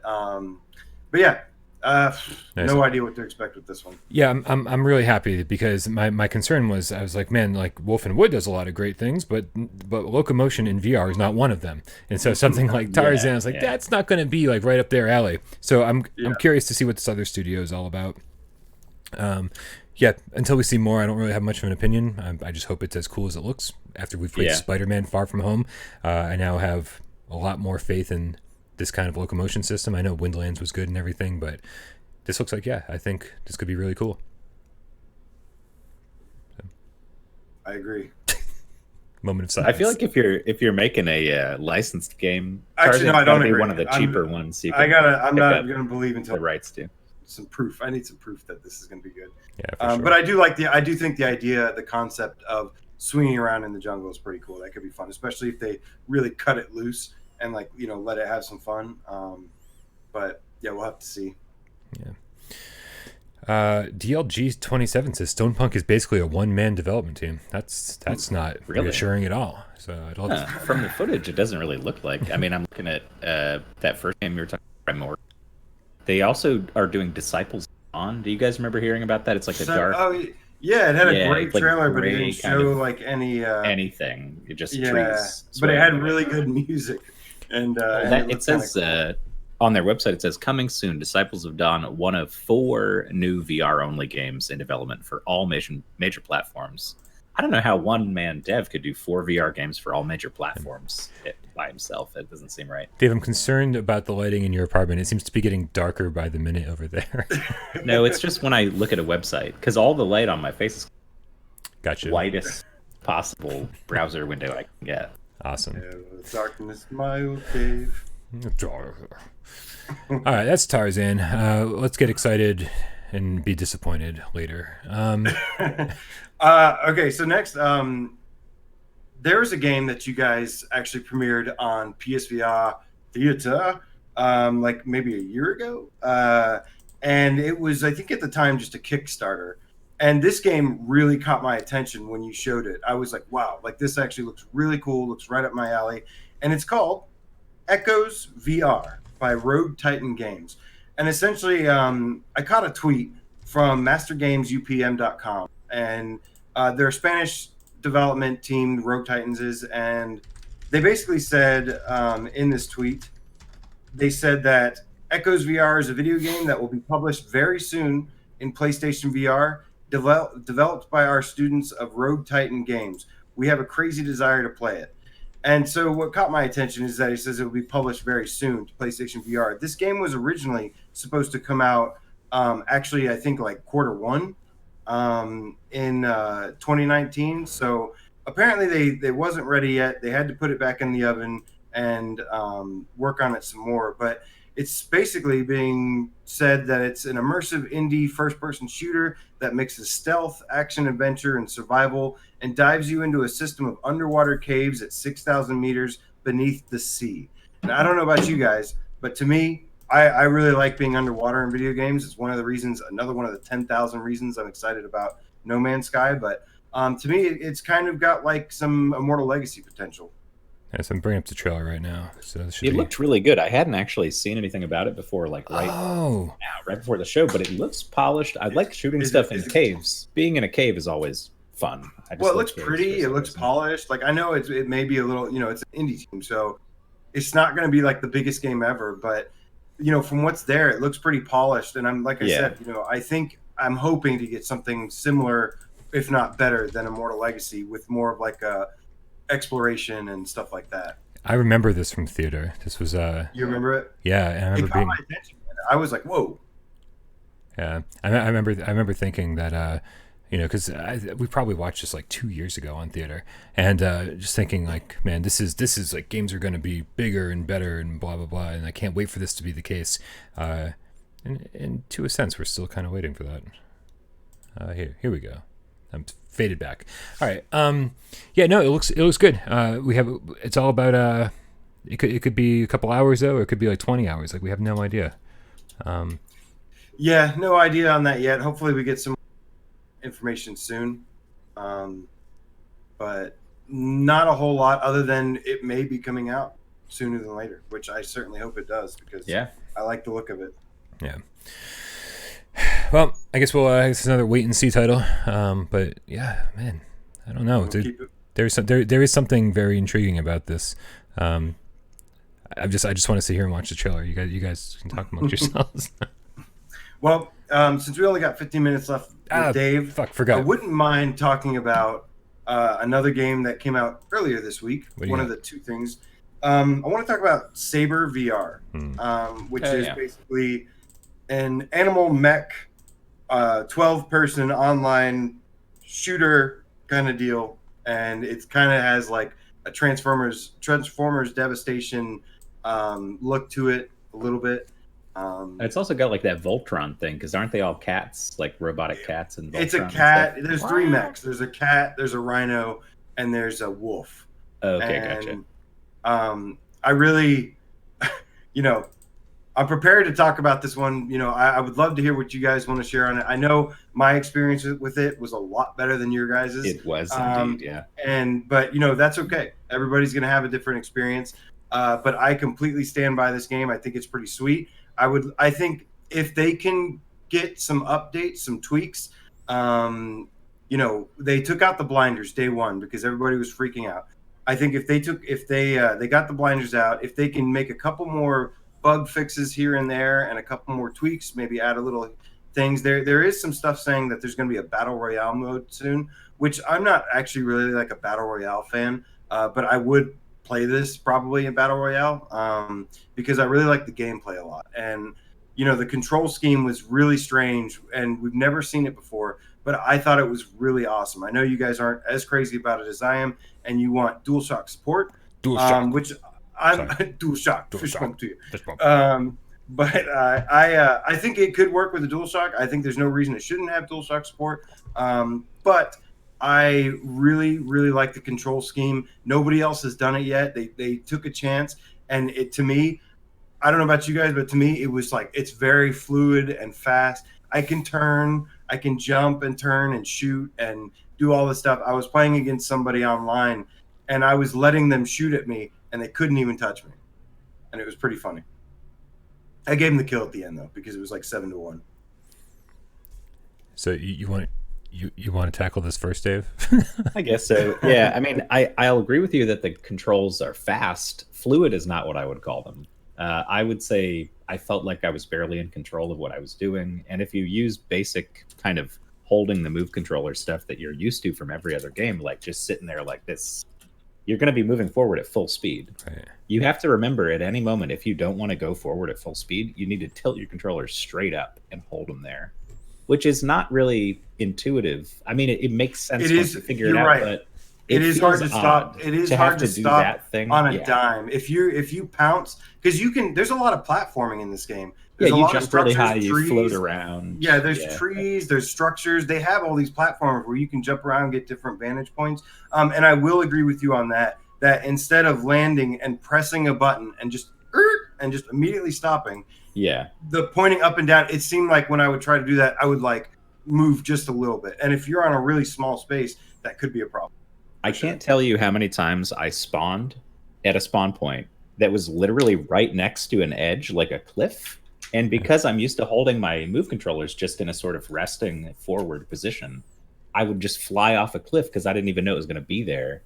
yeah, nice. No idea what to expect with this one. Yeah, I'm really happy, because my concern was, I was like, man, like Wolfenwood does a lot of great things, but locomotion in VR is not one of them. And so something like Tarzan, I was like, that's not going to be like right up their alley. So I'm curious to see what this other studio is all about. Until we see more, I don't really have much of an opinion. I just hope it's as cool as it looks. After we've played Spider-Man Far From Home, I now have a lot more faith in this kind of locomotion system. I know Windlands was good and everything, but this looks like, I think this could be really cool. So. I agree. Moment of silence. I feel like if you're making a licensed game, actually, no, I don't agree. One of the cheaper ones. I'm not going to believe until the rights to some proof. I need some proof that this is going to be good. Yeah, for sure. But I do think the idea, the concept of swinging around in the jungle is pretty cool. That could be fun, especially if they really cut it loose and let it have some fun. But yeah, we'll have to see. Yeah. DLG 27 says Stone Punk is basically a one-man development team. That's not really reassuring at all. So from the footage, it doesn't really look like. I mean, I'm looking at that first game you were talking about. They also are doing Disciples on. Do you guys remember hearing about that? It's like a dark. Oh yeah, it had a great trailer, but it didn't show anything. It just trees. But it had really good music. And it says on their website, it says coming soon, Disciples of Dawn, one of 4 new VR-only games in development for all major platforms. I don't know how one-man dev could do 4 VR games for all major platforms by himself. It doesn't seem right. Dave, I'm concerned about the lighting in your apartment. It seems to be getting darker by the minute over there. No, it's just when I look at a website, because all the light on my face is whitest possible browser window I can get. Awesome. Yeah, darkness, my old cave. All right, that's Tarzan. Let's get excited and be disappointed later. Okay, so next, there was a game that you guys actually premiered on PSVR Theater, like maybe a year ago, and it was, I think at the time, just a Kickstarter. And this game really caught my attention when you showed it. I was like, wow, like this actually looks really cool, looks right up my alley. And it's called Echoes VR by Rogue Titan Games. And essentially, I caught a tweet from mastergamesupm.com, and their Spanish development team, Rogue Titans is, and they basically said in this tweet, they said that Echoes VR is a video game that will be published very soon in PlayStation VR, developed by our students of Rogue Titan Games. We have a crazy desire to play it. And so what caught my attention is that he says it will be published very soon to PlayStation VR. This game was originally supposed to come out, actually, I think like Q1 in 2019. So apparently they wasn't ready yet. They had to put it back in the oven and work on it some more. But it's basically being said that it's an immersive indie first-person shooter that mixes stealth, action-adventure, and survival, and dives you into a system of underwater caves at 6,000 meters beneath the sea. And I don't know about you guys, but to me, I really like being underwater in video games. It's one of the reasons, another one of the 10,000 reasons I'm excited about No Man's Sky. But to me, it's kind of got like some Immortal Legacy potential. Yes, I'm bringing up the trailer right now. So It looked really good. I hadn't actually seen anything about it before, like Oh, right before the show, but it looks polished. I like shooting stuff in caves. Being in a cave is always fun. Well, it looks pretty. It looks polished. Like I know it may be a little, it's an indie team, so it's not going to be like the biggest game ever. But from what's there, it looks pretty polished. And I said, I think I'm hoping to get something similar, if not better, than Immortal Legacy with more of like a exploration and stuff like that. I remember this from theater. This was You remember it? Yeah, and I remember it caught my attention. I was like, whoa. Yeah, I remember thinking that because we probably watched this like 2 years ago on theater, and just thinking like, man, this is like games are going to be bigger and better and blah blah blah, and I can't wait for this to be the case. And to a sense, we're still kind of waiting for that. Here we go. I'm faded back. All right. Yeah. No, it looks good. It's all about. It could be a couple hours though, or it could be like 20 hours. Like we have no idea. Yeah, no idea on that yet. Hopefully, we get some information soon. But not a whole lot other than it may be coming out sooner than later, which I certainly hope it does because I like the look of it. Yeah. Well, I guess it's another wait and see title. But yeah, man, I don't know. There is something very intriguing about this. I just want to sit here and watch the trailer. You guys can talk amongst yourselves. Well, since we only got 15 minutes left with Dave, forgot. I wouldn't mind talking about another game that came out earlier this week. One of the two things. I want to talk about Saber VR, which is basically an animal mech, 12-person online shooter kind of deal, and it kind of has like a Transformers Devastation look to it a little bit. It's also got like that Voltron thing, because aren't they all cats, like robotic cats? And it's a cat. There's three mechs. There's a cat, there's a rhino, and there's a wolf. Okay, and, gotcha. I really, I'm prepared to talk about this one. I would love to hear what you guys want to share on it. I know my experience with it was a lot better than your guys's. It was indeed, yeah. But that's okay. Everybody's going to have a different experience. But I completely stand by this game. I think it's pretty sweet. I think if they can get some updates, some tweaks, they took out the blinders day one because everybody was freaking out. I think if they got the blinders out, if they can make a couple more bug fixes here and there and a couple more tweaks, maybe add a little things. There is some stuff saying that there's going to be a battle royale mode soon, which I'm not actually really like a battle royale fan, but I would play this probably in battle royale because I really like the gameplay a lot. And the control scheme was really strange and we've never seen it before, but I thought it was really awesome. I know you guys aren't as crazy about it as I am, and you want DualShock support, which I'm DualShock. Fist bump to you. But I think it could work with the DualShock. I think there's no reason it shouldn't have DualShock support. But I really, really like the control scheme. Nobody else has done it yet. They took a chance, and to me, I don't know about you guys, but to me, it was like it's very fluid and fast. I can turn, I can jump and turn and shoot and do all this stuff. I was playing against somebody online, and I was letting them shoot at me, and they couldn't even touch me, and it was pretty funny. I gave him the kill at the end though because it was like 7-1. So you want to tackle this first, Dave? I guess so. Yeah, I mean, I'll agree with you that the controls are fast. Fluid is not what I would call them. I would say I felt like I was barely in control of what I was doing. And if you use basic kind of holding the move controller stuff that you're used to from every other game, like just sitting there like this, you're going to be moving forward at full speed. Right. You have to remember at any moment, if you don't want to go forward at full speed, you need to tilt your controller straight up and hold them there, which is not really intuitive. I mean, it makes sense once you figure it out, right. but it is hard to stop. It is hard to stop that thing on a dime. If you pounce, because there's a lot of platforming in this game. There's a you lot jump of really high, trees. you float around. Yeah, there's trees, there's structures. They have all these platforms where you can jump around and get different vantage points. And I will agree with you on that instead of landing and pressing a button and just immediately stopping, the pointing up and down, it seemed like when I would try to do that, I would like move just a little bit. And if you're on a really small space, that could be a problem. I can't tell you how many times I spawned at a spawn point that was literally right next to an edge, like a cliff. And because I'm used to holding my move controllers just in a sort of resting forward position, I would just fly off a cliff because I didn't even know it was going to be there.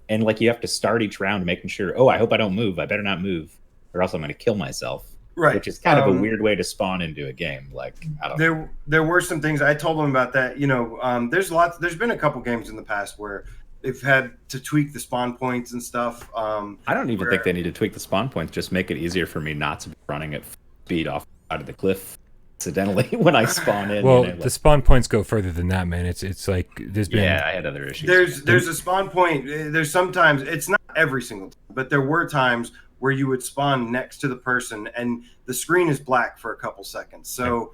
And like you have to start each round making sure, oh, I hope I don't move. I better not move, or else I'm going to kill myself. Right. Which is kind of a weird way to spawn into a game. Like, I don't know. There were some things I told them about that. There's been a couple games in the past where they've had to tweak the spawn points and stuff. I don't even think they need to tweak the spawn points. Just make it easier for me not to be running at speed off out of the cliff accidentally when I spawn in. Well, the spawn points go further than that, man. It's like there's been. Yeah, I had other issues. There's a spawn point. There's sometimes, it's not every single time, but there were times where you would spawn next to the person and the screen is black for a couple seconds. So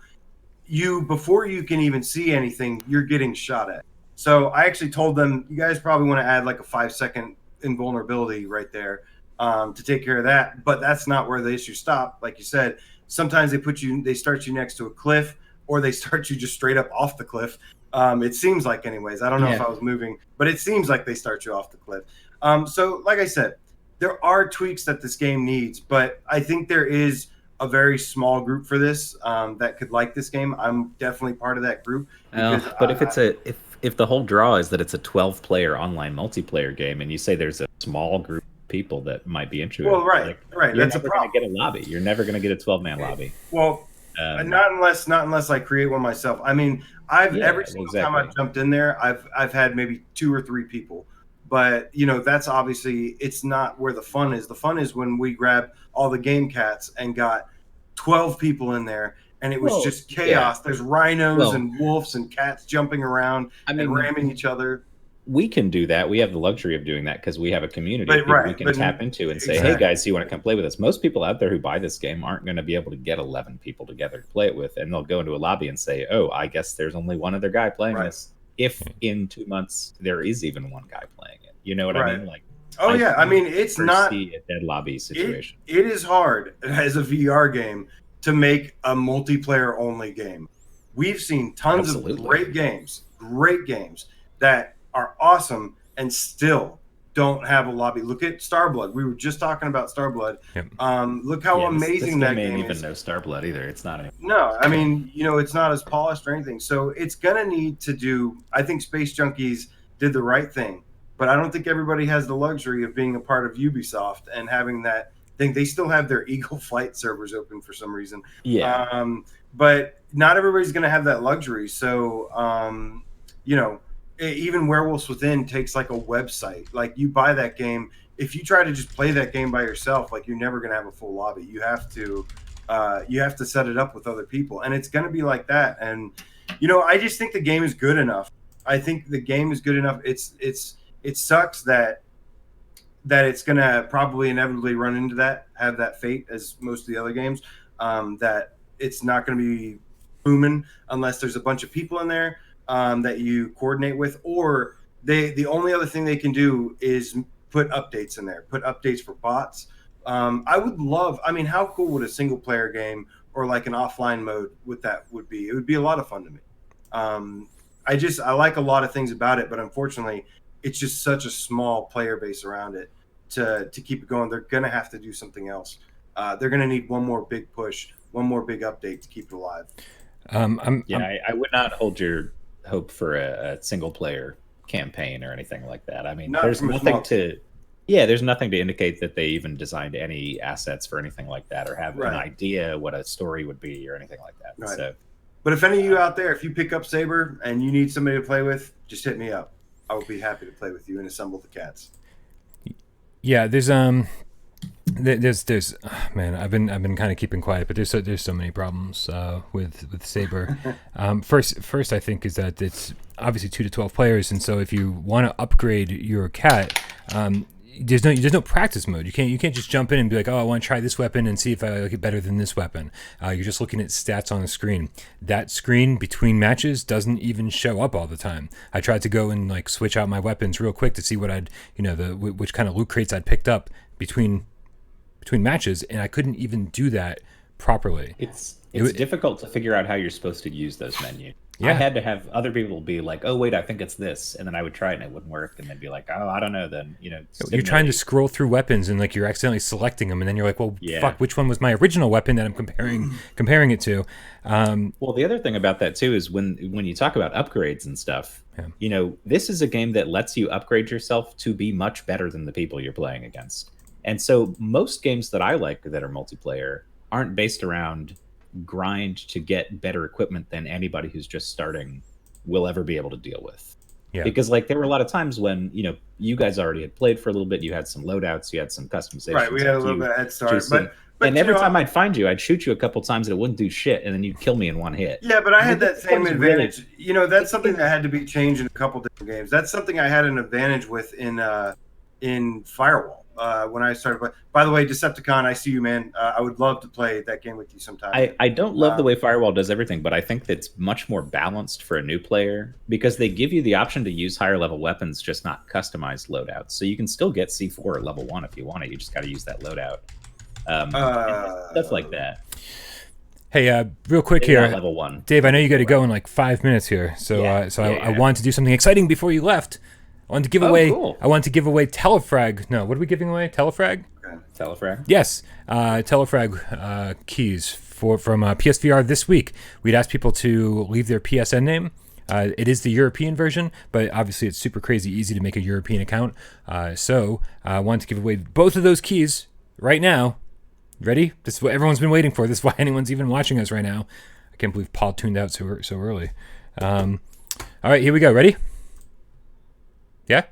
before you can even see anything, you're getting shot at. So I actually told them, you guys probably want to add like a 5-second invulnerability right there to take care of that. But that's not where the issue stopped. Like you said, sometimes they start you next to a cliff, or they start you just straight up off the cliff. It seems like, anyways. I don't know if I was moving, but it seems like they start you off the cliff. So like I said, there are tweaks that this game needs, but I think there is a very small group for this that could like this game. I'm definitely part of that group. But if the whole draw is that it's a 12-player online multiplayer game, and you say there's a small group of people that might be interested, well, right. You're never going to get a lobby. You're never going to get a 12-man lobby. Well, not unless I create one myself. I mean, every single time I've jumped in there, I've had maybe 2 or 3 people. But, that's obviously, it's not where the fun is. The fun is when we grabbed all the game cats and got 12 people in there, and it was just chaos. There's rhinos and wolves and cats jumping around and ramming each other. We can do that. We have the luxury of doing that because we have a community of people we can tap into and say, hey, guys, do you want to come play with us? Most people out there who buy this game aren't going to be able to get 11 people together to play it with, and they'll go into a lobby and say, oh, I guess there's only one other guy playing this. If in 2 months there is even one guy playing it. You know what I mean? Like, I mean, it's not a dead lobby situation. It is hard as a VR game to make a multiplayer only game. We've seen tons of great games that are awesome and still don't have a lobby. Look at Starblood. We were just talking about Starblood. Yep. Look how amazing that game is. Even no Starblood either. It's not. No, I mean, it's not as polished or anything. So it's gonna need to do. I think Space Junkies did the right thing, but I don't think everybody has the luxury of being a part of Ubisoft and having that thing. They still have their Eagle Flight servers open for some reason. Yeah. But not everybody's gonna have that luxury. So, even Werewolves Within takes like a website. Like, you buy that game, if you try to just play that game by yourself, like, you're never gonna have a full lobby. You have to set it up with other people, and it's gonna be like that. And I just think the game is good enough. I think the game is good enough. It sucks that it's gonna probably inevitably run into have that fate as most of the other games. That it's not gonna be booming unless there's a bunch of people in there that you coordinate with, or the only other thing they can do is put updates in there, put updates for bots. I would love, how cool would a single player game or like an offline mode would be? It would be a lot of fun to me. I like a lot of things about it, but unfortunately it's just such a small player base around it to keep it going. They're going to have to do something else. They're going to need one more big push, one more big update to keep it alive. I would not hold your hope for a single player campaign or anything like that. There's nothing to indicate that they even designed any assets for anything like that, or have an idea what a story would be or anything like that. Right. So, but if any of you out there, if you pick up Saber and you need somebody to play with, just hit me up. I would be happy to play with you and assemble the cats. Yeah, there's man, I've been kind of keeping quiet, but there's so many problems with Saber. First I think is that it's obviously 2 to 12 players, and so if you want to upgrade your cat, there's no practice mode. You can't just jump in and be like, oh, I want to try this weapon and see if I like it better than this weapon. You're just looking at stats on the screen. That screen between matches doesn't even show up all the time. I tried to go and like switch out my weapons real quick to see what which kind of loot crates I'd picked up between matches, and I couldn't even do that properly. It's difficult to figure out how you're supposed to use those menus. Yeah. I had to have other people be like, "Oh wait, I think it's this," and then I would try it and it wouldn't work, and they'd be like, "Oh, I don't know." Then You're trying to stimulate- scroll through weapons and like you're accidentally selecting them, and then you're like, "Well, Yeah. fuck, which one was my original weapon that I'm comparing it to?" Well, the other thing about that too is when you talk about upgrades and stuff, this is a game that lets you upgrade yourself to be much better than the people you're playing against. And so most games that I like that are multiplayer aren't based around grind to get better equipment than anybody who's just starting will ever be able to deal with. Yeah. Because like there were a lot of times when you guys already had played for a little bit, you had some loadouts, you had some customizations. Right, we had a little bit of head start, but and every time I'd find you, I'd shoot you a couple times and it wouldn't do shit, and then you'd kill me in one hit. Yeah, but I had that same Really- advantage. That's something that had to be changed in a couple different games. That's something I had an advantage with in Firewall when I started. By the way, Decepticon, I see you, man. I would love to play that game with you sometime. I don't love the way Firewall does everything, but I think that's much more balanced for a new player because they give you the option to use higher level weapons, just not customized loadouts. So you can still get C4 at level 1 if you want it. You just got to use that loadout. Stuff like that. Hey, real quick Maybe here, not level 1. Dave. I know you got to go in like 5 minutes here, so I wanted to do something exciting before you left. I wanted to give away. Cool. I wanted to give away Telefrag. No, what are we giving away? Telefrag. Telefrag. Yes, Telefrag keys from PSVR this week. We'd asked people to leave their PSN name. It is the European version, but obviously it's super crazy easy to make a European account. So I wanted to give away both of those keys right now. Ready? This is what everyone's been waiting for. This is why anyone's even watching us right now. I can't believe Paul tuned out so early. All right, here we go. Ready? Yeah?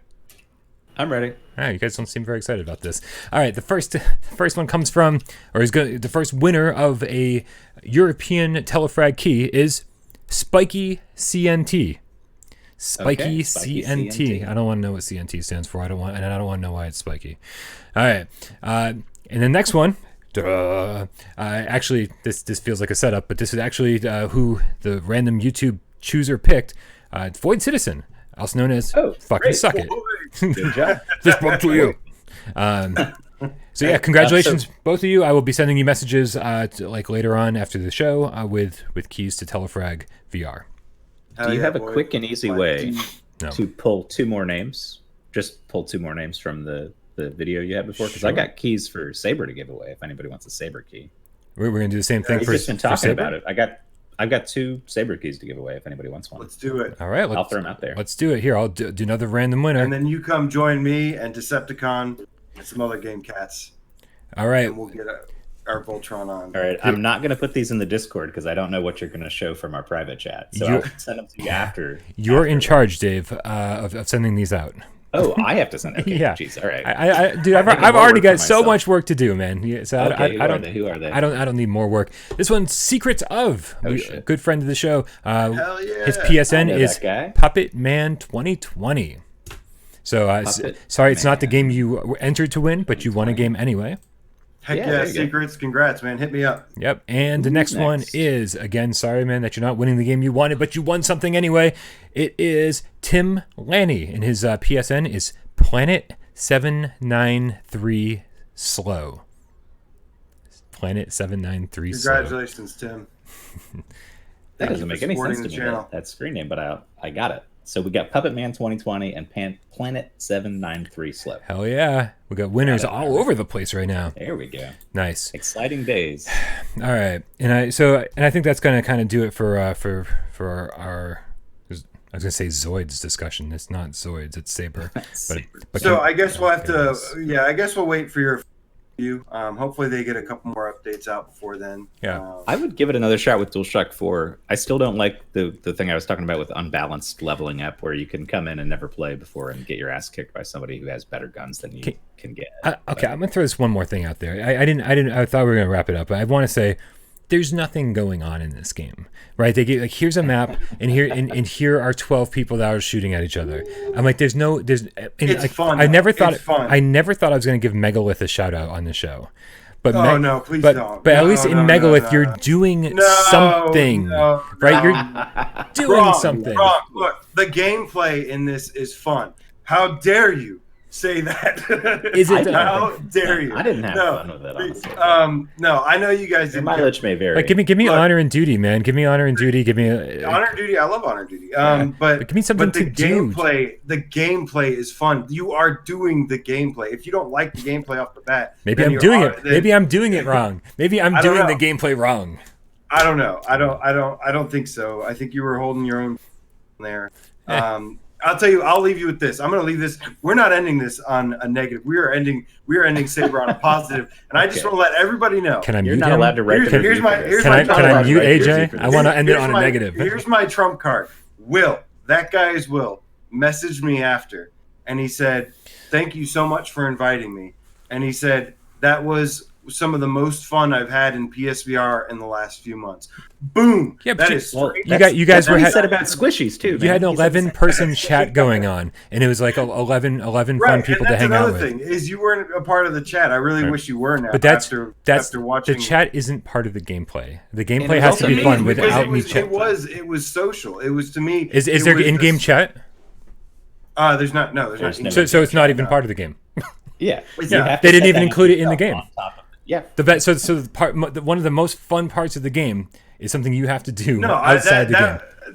I'm ready. All right, you guys don't seem very excited about this. All right, the first one comes from, the first winner of a European Telefrag key is Spiky CNT. Spiky CNT. I don't want to know what CNT stands for. I don't want to know why it's spiky. All right, and the next one. Actually, this feels like a setup, but this is actually who the random YouTube chooser picked. Void Citizen, also known as fucking great. suck it. Good job. This brought to you. So yeah, congratulations, both of you. I will be sending you messages like later on after the show with keys to Telefrag VR. Do you have a quick and easy way to pull 2 more names? Just pull 2 more names from the video you had before, because I got keys for Saber to give away. If anybody wants a Saber key, we're gonna do the same thing for. We've been talking Saber? about it. I've got 2 Saber keys to give away. If anybody wants one, Let's do it. All right, I'll throw them out there. Let's do it. Here, I'll do another random winner. And then you come join me and Decepticon and some other game cats. All right, And we'll get our Voltron on. All right, I'm not going to put these in the Discord because I don't know what you're going to show from our private chat. So I'll send them to you after. You're in charge, Dave, of sending these out. Oh, I have to send it. Okay, Yeah. Jeez, all right. I've already got so much work to do, man. Yeah, so Okay, who are they? I don't need more work. This one's Secrets of. Shit. Good friend of the show. Hell yeah. His PSN I know is that guy. Puppet Man 2020. So sorry, it's not the game you entered to win, but you won a game anyway. Heck Yeah, yeah, there you go. Secrets. Congrats, man. Hit me up. Yep. And the next one is, again, sorry, man, that you're not winning the game you wanted, but you won something anyway. It is Tim Lanny, and his PSN is Planet 793 Slow. Planet 793 Slow. Congratulations, Tim. That doesn't make any sense to me, channel. that screen name, but I got it. So we got Puppet Man 2020 and Planet 793 Slow. Hell yeah. We got winners all over the place right now. There we go. Nice. Exciting days. All right. And I think that's going to kind of do it for our I was gonna say Zoids discussion. It's not Zoids, it's Saber. But So I guess we'll have to. Yeah, I guess we'll wait for your review. Hopefully they get a couple more updates out before then. Yeah. I would give it another shot with DualShock 4. I still don't like the thing I was talking about with unbalanced leveling up, where you can come in and never play before and get your ass kicked by somebody who has better guns than you can get. Okay, I'm gonna throw this one more thing out there. I thought we were gonna wrap it up, but I want to say there's nothing going on in this game, right? They get like, here's a map, and here are 12 people that are shooting at each other. I'm like, it's fun. I never thought It's fun. I never thought I was gonna give Megalith a shout out on the show. But no, please don't. But at No, least in no, Megalith, no, no. you're doing something, right? You're doing something. Wrong. Look, the gameplay in this is fun. How dare you say that. Is it? How dare you? I didn't have fun with it, honestly. No, I know you guys Your didn't. mileage may vary. Like, give me Look, honor and duty, man. Give me honor and duty. Give me Honor and Duty. I love Honor and Duty. but give me something but the to do. the gameplay is fun. You are doing the gameplay. If you don't like the gameplay off the bat, Maybe then I'm doing you're- it. Maybe I'm doing it wrong. Maybe I'm I don't doing the know. gameplay wrong. I don't know. I don't think so. I think you were holding your own there. I'll tell you. I'll leave you with this. I'm going to leave this. We're not ending this on a negative. We are ending Saber on a positive. And I just want to let everybody know. Can I You're mute not him? allowed to write the review for this. Can I trump mute card. AJ? I want to end it on a negative. Here's my trump card. Will, that guy is Will, messaged me after, and he said, "Thank you so much for inviting me." And he said that was some of the most fun I've had in PSVR in the last few months. Boom. Yeah, but that you- is Well, straight. You guys that's were what he ha- said about squishies too. You had an man. He said the same 11-person thing. chat going on, and it was like 11 fun Right, people and to that's hang out another with. thing is you weren't a part of the chat. I really Right. wish you were now. But that's after the watching chat isn't part of the gameplay. The it gameplay was has to also be fun because without me it chat. was social. It was to me. Is it there was in-game this- chat? There's not. No, there's There's not. no- in-game So it's not chat, even no. part of the game. Yeah, It's you not. have They to didn't set even that include it in the up game. on top of it. Yeah, One of the most fun parts of the game is something you have to do No, outside the game.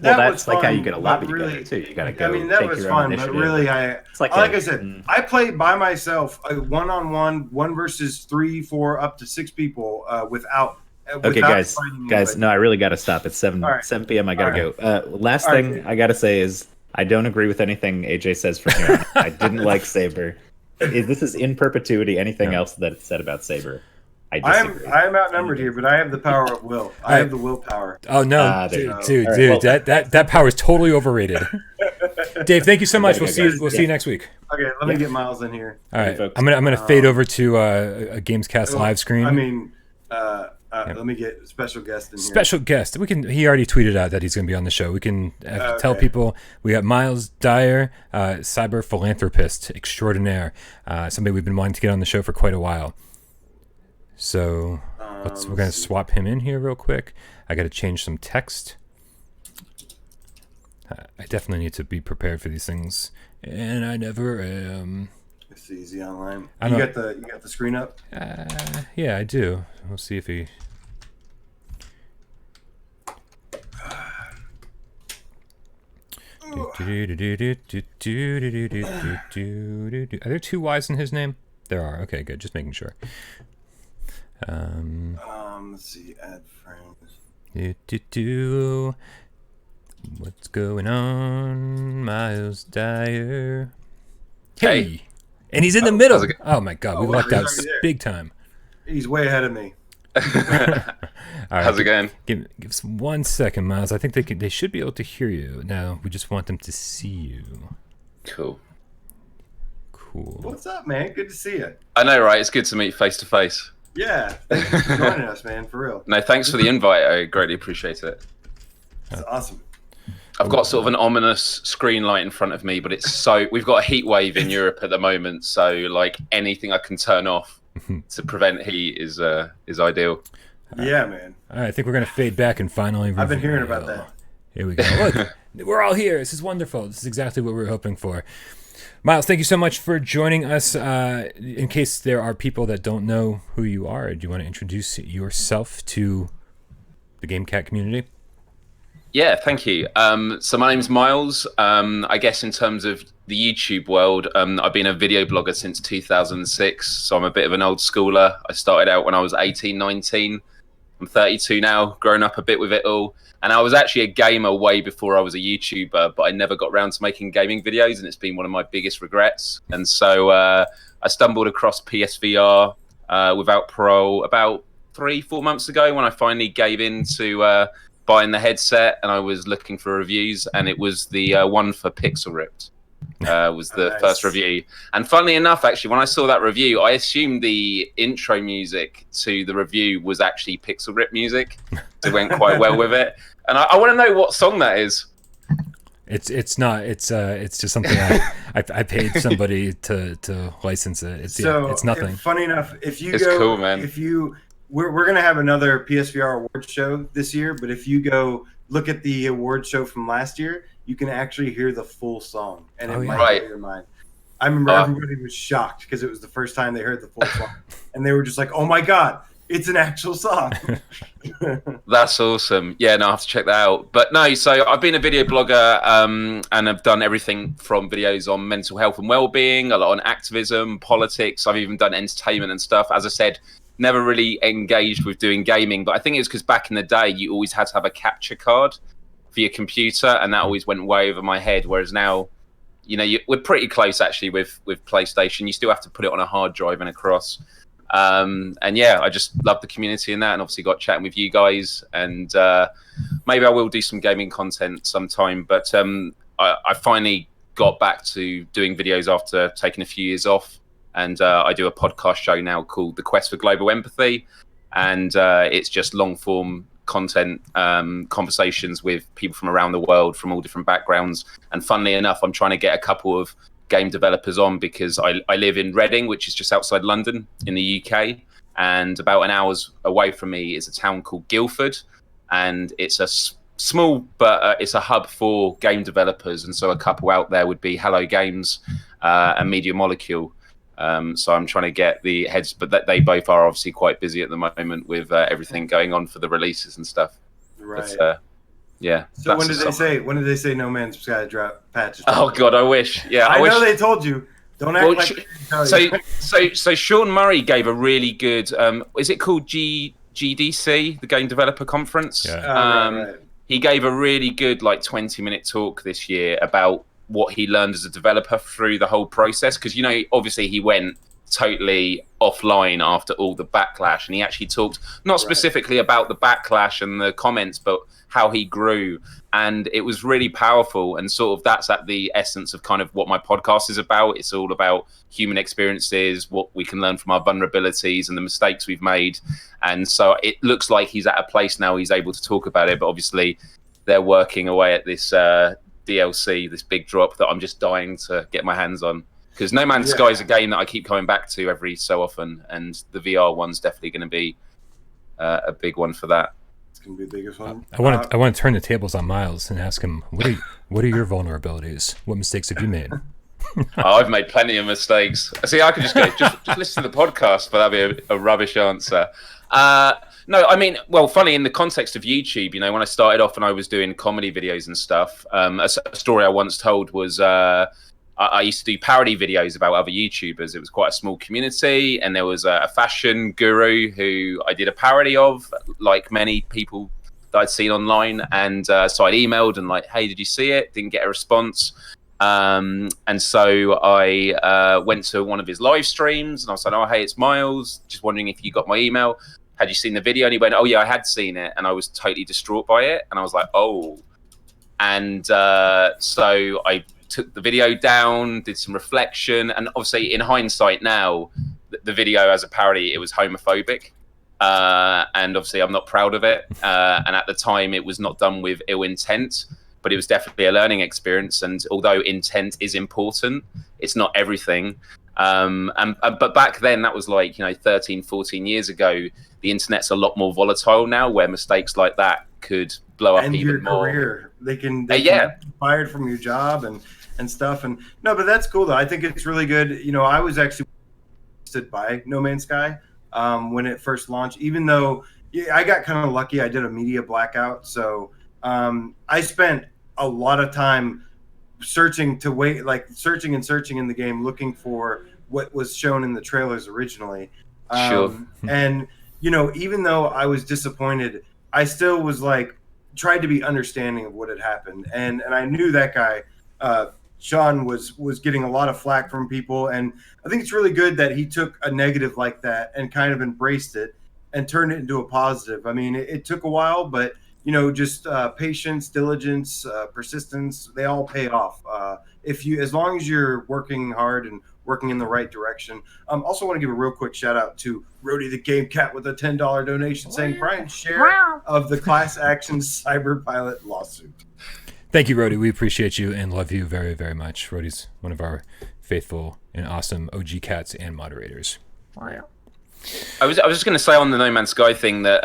that well, was that's like how you fun, get a but lobby really, together too. You got to go. I mean, that take was your own fun, but initiative. really, It's like like a- I said, I played by myself, one-on-one, 1 versus 3, 4, up to 6 people, without. Okay, without guys, fighting guys, anybody. no, I really got to stop. It's 7 All right. 7 p.m. I got to All go. Last All right, thing dude. I got to say is I don't agree with anything AJ says from here. on. I didn't like Saber. This is in perpetuity. Anything else that it's said about Saber, I disagree. I'm outnumbered here, but I have the power of will. I have the willpower. Oh no, there you dude, go. All right, well- that power is totally overrated. Dave, thank you so much. gotta We'll go, see. guys. We'll see you next week. Okay, let me get Miles in here. All right, folks. I'm gonna fade over to a Gamescast live screen. I mean, let me get a special guest in here. Special guest. He already tweeted out that he's going to be on the show. We can tell people we got Miles Dyer, cyber philanthropist extraordinaire, somebody we've been wanting to get on the show for quite a while. So we're going to swap him in here real quick. I got to change some text. I definitely need to be prepared for these things, and I never am. It's easy online. I You don't- got the screen up. Yeah, I do. We'll see if he. Are there 2 Y's in his name? There are. Okay, good. Just making sure. Let's see. Add friends. What's going on, Miles Dyer? Hey, and he's in the middle. Oh my God, we lucked out he's already there. big time. He's way ahead of me. All right, How's it going? Give us 1 second, Miles. I think they should be able to hear you. Now we just want them to see you. Cool. Cool. What's up, man? Good to see you. I know, right? It's good to meet face to face. Yeah, thanks for joining us, man. For real, No, thanks for the invite. I greatly appreciate it. it's awesome. I've got sort of an ominous screen light in front of me, but we've got a heat wave in Europe at the moment, so like anything I can turn off to prevent heat is ideal. Yeah, man. All right, I think we're gonna fade back and finally. I've been hearing about reveal. that. Here we go. Look, we're all here. This is wonderful. This is exactly what we were hoping for. Miles, thank you so much for joining us. In case there are people that don't know who you are, do you want to introduce yourself to the GameCat community? Yeah, thank you. So my name's Miles. I guess in terms of the YouTube world, I've been a video blogger since 2006, so I'm a bit of an old schooler. I started out when I was 18, 19. I'm 32 now, grown up a bit with it all. And I was actually a gamer way before I was a YouTuber, but I never got around to making gaming videos, and it's been one of my biggest regrets. And so I stumbled across PSVR without Parole about 3-4 months ago when I finally gave in to buying the headset, and I was looking for reviews, and it was the one for Pixel Ripped. Was the Nice. first review. And funnily enough, actually, when I saw that review, I assumed the intro music to the review was actually Pixel Rip music. So it went quite well with it. And I want to know what song that is. It's not. It's just something I paid somebody to license it. It's nothing. Funny enough, if you It's go, cool, man. If you, we're gonna have another PSVR awards show this year, but if you go look at the award show from last year, you can actually hear the full song, and it Oh, yeah. might Right. blow your mind. I remember everybody was shocked because it was the first time they heard the full song, and they were just like, "Oh my god, it's an actual song." That's awesome. Yeah, no, I have to check that out. But no, so I've been a video blogger, and I've done everything from videos on mental health and well-being, a lot on activism, politics. I've even done entertainment and stuff. As I said, never really engaged with doing gaming, but I think it's because back in the day, you always had to have a capture card for your computer, and that always went way over my head. Whereas now, you know, we're pretty close actually with PlayStation. You still have to put it on a hard drive and across. And yeah, I just love the community in that, and obviously got chatting with you guys, and maybe I will do some gaming content sometime. But I finally got back to doing videos after taking a few years off, and I do a podcast show now called The Quest for Global Empathy, and it's just long form content, conversations with people from around the world from all different backgrounds. And funnily enough, I'm trying to get a couple of game developers on because I live in Reading, which is just outside London in the UK, and about an hour's away from me is a town called Guildford, and it's a small, but it's a hub for game developers. And so a couple out there would be Hello Games and Media Molecule. So I'm trying to get the heads, but they both are obviously quite busy at the moment with everything going on for the releases and stuff. Right. But, yeah. So when did they say? When did they say No Man's Sky drop patches? Oh God, I wish. Yeah, I wish. know they told you. Don't act like they didn't tell you. So Sean Murray gave a really good. Is it called GDC, the Game Developer Conference? Yeah. Right. He gave a really good 20-minute talk this year about what he learned as a developer through the whole process, because obviously he went totally offline after all the backlash, and he actually talked not specifically about the backlash and the comments, but how he grew. And it was really powerful, and sort of that's at the essence of kind of what my podcast is about. It's all about human experiences, what we can learn from our vulnerabilities and the mistakes we've made. And so it looks like he's at a place now he's able to talk about it, but obviously they're working away at this DLC, this big drop that I'm just dying to get my hands on, because No Man's Sky is a game that I keep coming back to every so often, and the VR one's definitely going to be a big one for that. It's going to be the biggest one. I want to turn the tables on Miles and ask him, what are your vulnerabilities? What mistakes have you made? I've made plenty of mistakes. See, I could just go, just listen to the podcast, but that'd be a rubbish answer. No, I mean, well, funny in the context of YouTube, when I started off and I was doing comedy videos and stuff, a story I once told was I used to do parody videos about other YouTubers. It was quite a small community, and there was a fashion guru who I did a parody of, like many people that I'd seen online. And so I emailed and hey, did you see it? Didn't get a response. And so I went to one of his live streams, and I was like, oh, hey, it's Miles. Just wondering if you got my email. Had you seen the video? And he went, oh, yeah, I had seen it. And I was totally distraught by it. And I was like, oh. And so I took the video down, did some reflection. And obviously, in hindsight now, the video as a parody, it was homophobic. And obviously, I'm not proud of it. And at the time, it was not done with ill intent. But it was definitely a learning experience. And although intent is important, it's not everything. But back then, that was 13, 14 years ago. The internet's a lot more volatile now, where mistakes like that could blow up and even your more. Career. They can get fired from your job and stuff. And no, but that's cool though. I think it's really good. I was actually stood by No Man's Sky when it first launched, even though I got kind of lucky. I did a media blackout, so I spent a lot of time searching in the game, looking for what was shown in the trailers originally. Sure. And even though I was disappointed, I still was tried to be understanding of what had happened. And I knew that guy, Sean, was getting a lot of flack from people. And I think it's really good that he took a negative like that and kind of embraced it and turned it into a positive. I mean, it took a while, but just patience, diligence, persistence, they all pay off. As long as you're working hard and working in the right direction. Also want to give a real quick shout out to Rody the Game Cat with a $10 donation saying Bryan's share of the class action Cyberpilot lawsuit. Thank you, Rody. We appreciate you and love you very, very much. Rody's one of our faithful and awesome OG cats and moderators. I was just going to say on the No Man's Sky thing that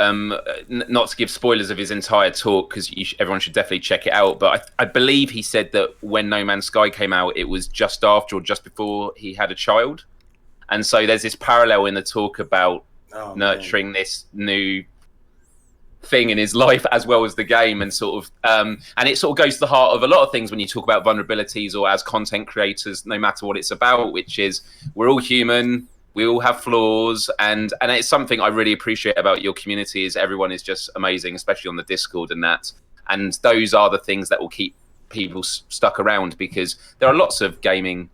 not to give spoilers of his entire talk because everyone should definitely check it out. But I believe he said that when No Man's Sky came out, it was just after or just before he had a child, and so there's this parallel in the talk about nurturing this new thing in his life as well as the game, and sort of and it sort of goes to the heart of a lot of things when you talk about vulnerabilities or as content creators, no matter what it's about, which is we're all human. We all have flaws, and it's something I really appreciate about your community is everyone is just amazing, especially on the Discord and that. And those are the things that will keep people stuck around because there are lots of gaming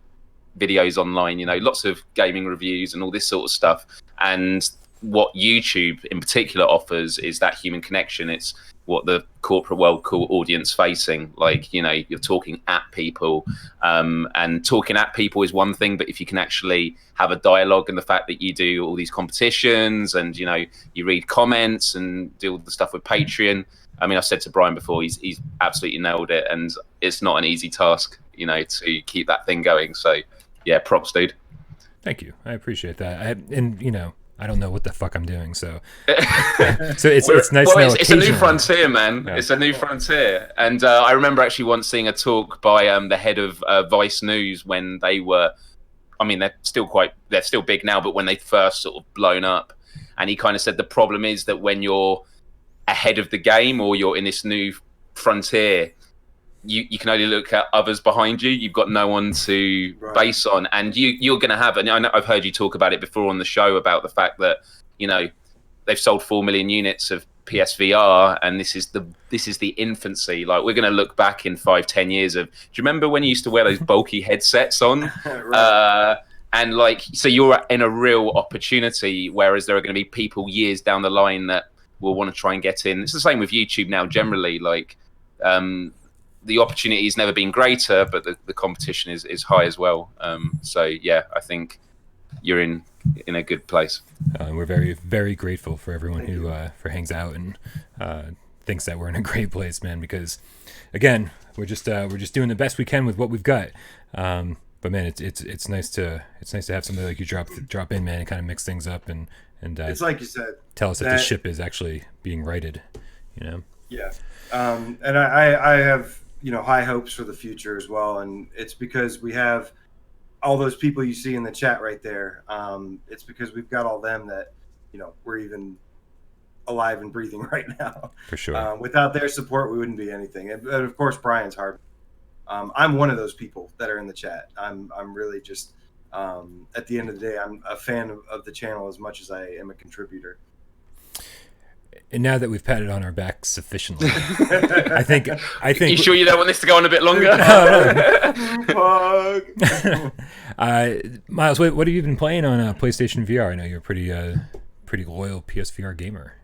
videos online, lots of gaming reviews and all this sort of stuff. And what YouTube in particular offers is that human connection. It's what the corporate world call audience facing. Like, you're talking at people, and talking at people is one thing, but if you can actually have a dialogue, and the fact that you do all these competitions and, you read comments and do all the stuff with Patreon. I mean, I've said to Bryan before, he's absolutely nailed it, and it's not an easy task, to keep that thing going. So yeah, props, dude. Thank you. I appreciate that. I don't know what the fuck I'm doing, so it's nice to know. It's a new frontier, man. Yeah. It's a new frontier, and I remember actually once seeing a talk by the head of Vice News when they were, I mean, they're still big now, but when they first sort of blown up, and he kind of said the problem is that when you're ahead of the game or you're in this new frontier, you can only look at others behind you. You've got no one to base on, and you're going to have. And I know I've heard you talk about it before on the show about the fact that they've sold 4 million units of PSVR, and this is the infancy. Like, we're going to look back in 5-10 years of. Do you remember when you used to wear those bulky headsets on? And so you're in a real opportunity, whereas there are going to be people years down the line that will want to try and get in. It's the same with YouTube now. Generally, the opportunity has never been greater, but the competition is high as well. So yeah, I think you're in a good place. We're very, very grateful for everyone who for hangs out and thinks that we're in a great place, man. Because again, we're just doing the best we can with what we've got. But man, it's nice to have somebody like you drop in, man, and kind of mix things up and it's like you said, tell us that the ship is actually being righted. Yeah, and I have high hopes for the future as well, and it's because we have all those people you see in the chat right there. It's because we've got all them that we're even alive and breathing right now. For sure. Without their support, we wouldn't be anything. And of course, Bryan's hard. I'm one of those people that are in the chat. I'm really just at the end of the day, I'm a fan of the channel as much as I am a contributor. And now that we've patted on our back sufficiently, I think. You sure you don't want this to go on a bit longer? Miles, what have you been playing on PlayStation VR? I know you're a pretty loyal PSVR gamer.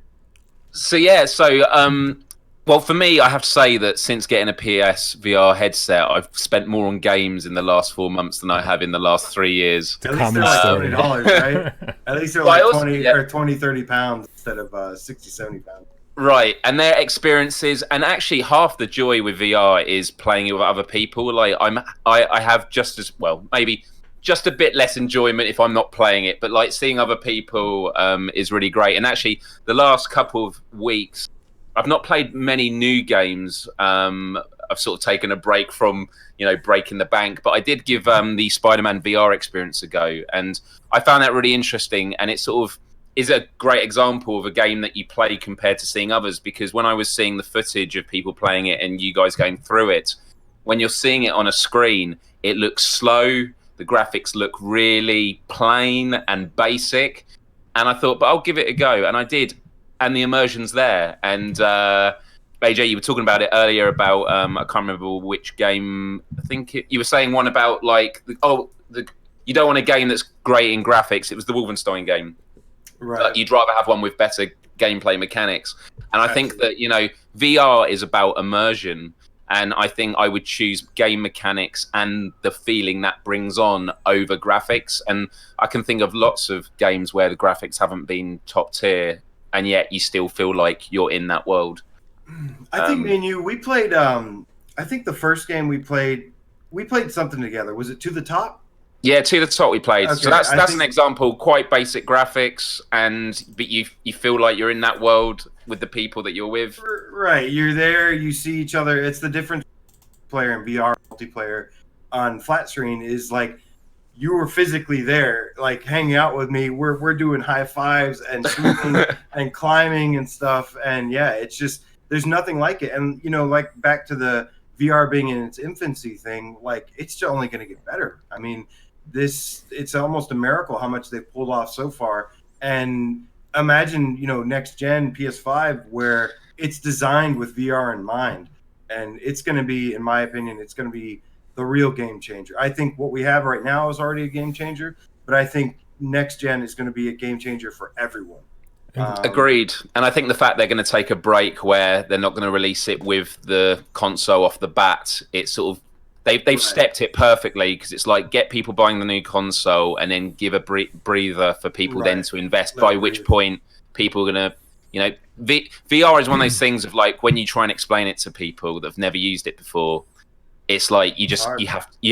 Well, for me, I have to say that since getting a PSVR headset, I've spent more on games in the last 4 months than I have in the last 3 years. At least they're like $70, right? At least they're like 20, 30 pounds instead of 60, 70 pounds. Right, and their experiences, and actually half the joy with VR is playing with other people. Like I have just as well, maybe just a bit less enjoyment if I'm not playing it, but like seeing other people is really great. And actually, the last couple of weeks, I've not played many new games. I've sort of taken a break from, breaking the bank, but I did give the Spider-Man VR experience a go, and I found that really interesting. And it sort of is a great example of a game that you play compared to seeing others, because when I was seeing the footage of people playing it and you guys going through it, when you're seeing it on a screen, it looks slow. The graphics look really plain and basic. And I thought, but I'll give it a go. And I did. And the immersion's there. And AJ, you were talking about it earlier about I can't remember which game. I think you were saying one about you don't want a game that's great in graphics. It was the Wolfenstein game. Right. You'd rather have one with better gameplay mechanics. And I think that VR is about immersion. And I think I would choose game mechanics and the feeling that brings on over graphics. And I can think of lots of games where the graphics haven't been top tier, and yet you still feel like you're in that world. I think me and you, we played, I think the first game we played something together. Was it To the Top? Yeah, to the top we played. Okay, So that's I an think- example. Quite basic graphics, but you feel like you're in that world with the people that you're with. Right, you're there, you see each other. It's the difference player and VR multiplayer on flat screen is like you were physically there, like hanging out with me. We're doing high fives and shooting and climbing and stuff. And yeah, it's just there's nothing like it. And you know, like back to the VR being in its infancy thing, like it's only going to get better. I mean, it's almost a miracle how much they've pulled off so far. And imagine, you know, next gen PS5 where it's designed with VR in mind. And it's going to be, in my opinion, it's going to be the real game changer. I think what we have right now is already a game changer, but I think next gen is going to be a game changer for everyone. Agreed. And I think the fact they're going to take a break where they're not going to release it with the console off the bat, it's sort of they've stepped it perfectly, because it's like get people buying the new console and then give a breather for people then to invest, by which point people are going to, you know, VR is one of those things of like when you try and explain it to people that have never used it before, it's like you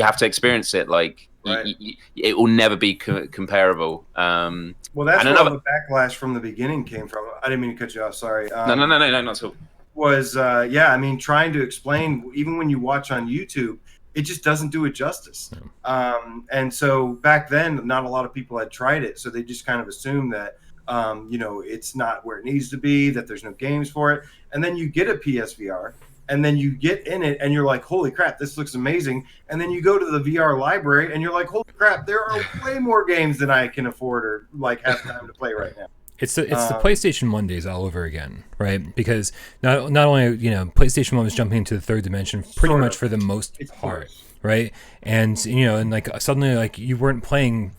have to experience it. Like it will never be comparable. Well, that's where the backlash from the beginning came from. I didn't mean to cut you off. Sorry. No, not at all. Was I mean, trying to explain, even when you watch on YouTube, it just doesn't do it justice. And so back then, not a lot of people had tried it, so they just kind of assumed that you know, it's not where it needs to be, that there's no games for it. And then you get a PSVR, and then you get in it, and you're like, holy crap, this looks amazing. And then you go to the VR library, and you're like, holy crap, there are way more games than I can afford or like have time to play right now. It's the PlayStation 1 days all over again, right? Because not only, you know, PlayStation 1 was jumping into the third dimension pretty much for the most part, right? And, you know, and like suddenly like you weren't playing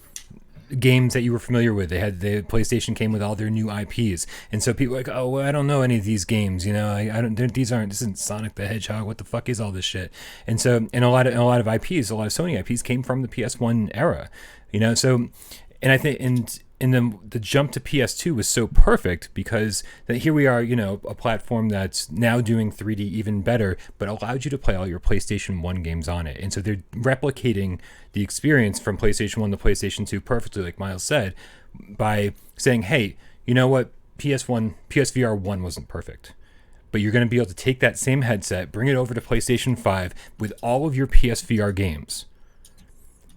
games that you were familiar with. The PlayStation came with all their new IPs, and so people were like, oh, well, I don't know any of these games, you know, I don't, this isn't Sonic the Hedgehog, what the fuck is all this shit? And so and a lot of IPs, a lot of Sony IPs came from the PS1 era, you know. So and I think and then the jump to PS2 was so perfect, because that here we are, you know, a platform that's now doing 3D even better, but allowed you to play all your PlayStation 1 games on it. And so they're replicating the experience from PlayStation 1 to PlayStation 2 perfectly, like Miles said, by saying, hey, you know what, PSVR 1 wasn't perfect, but you're going to be able to take that same headset, bring it over to PlayStation 5 with all of your PSVR games,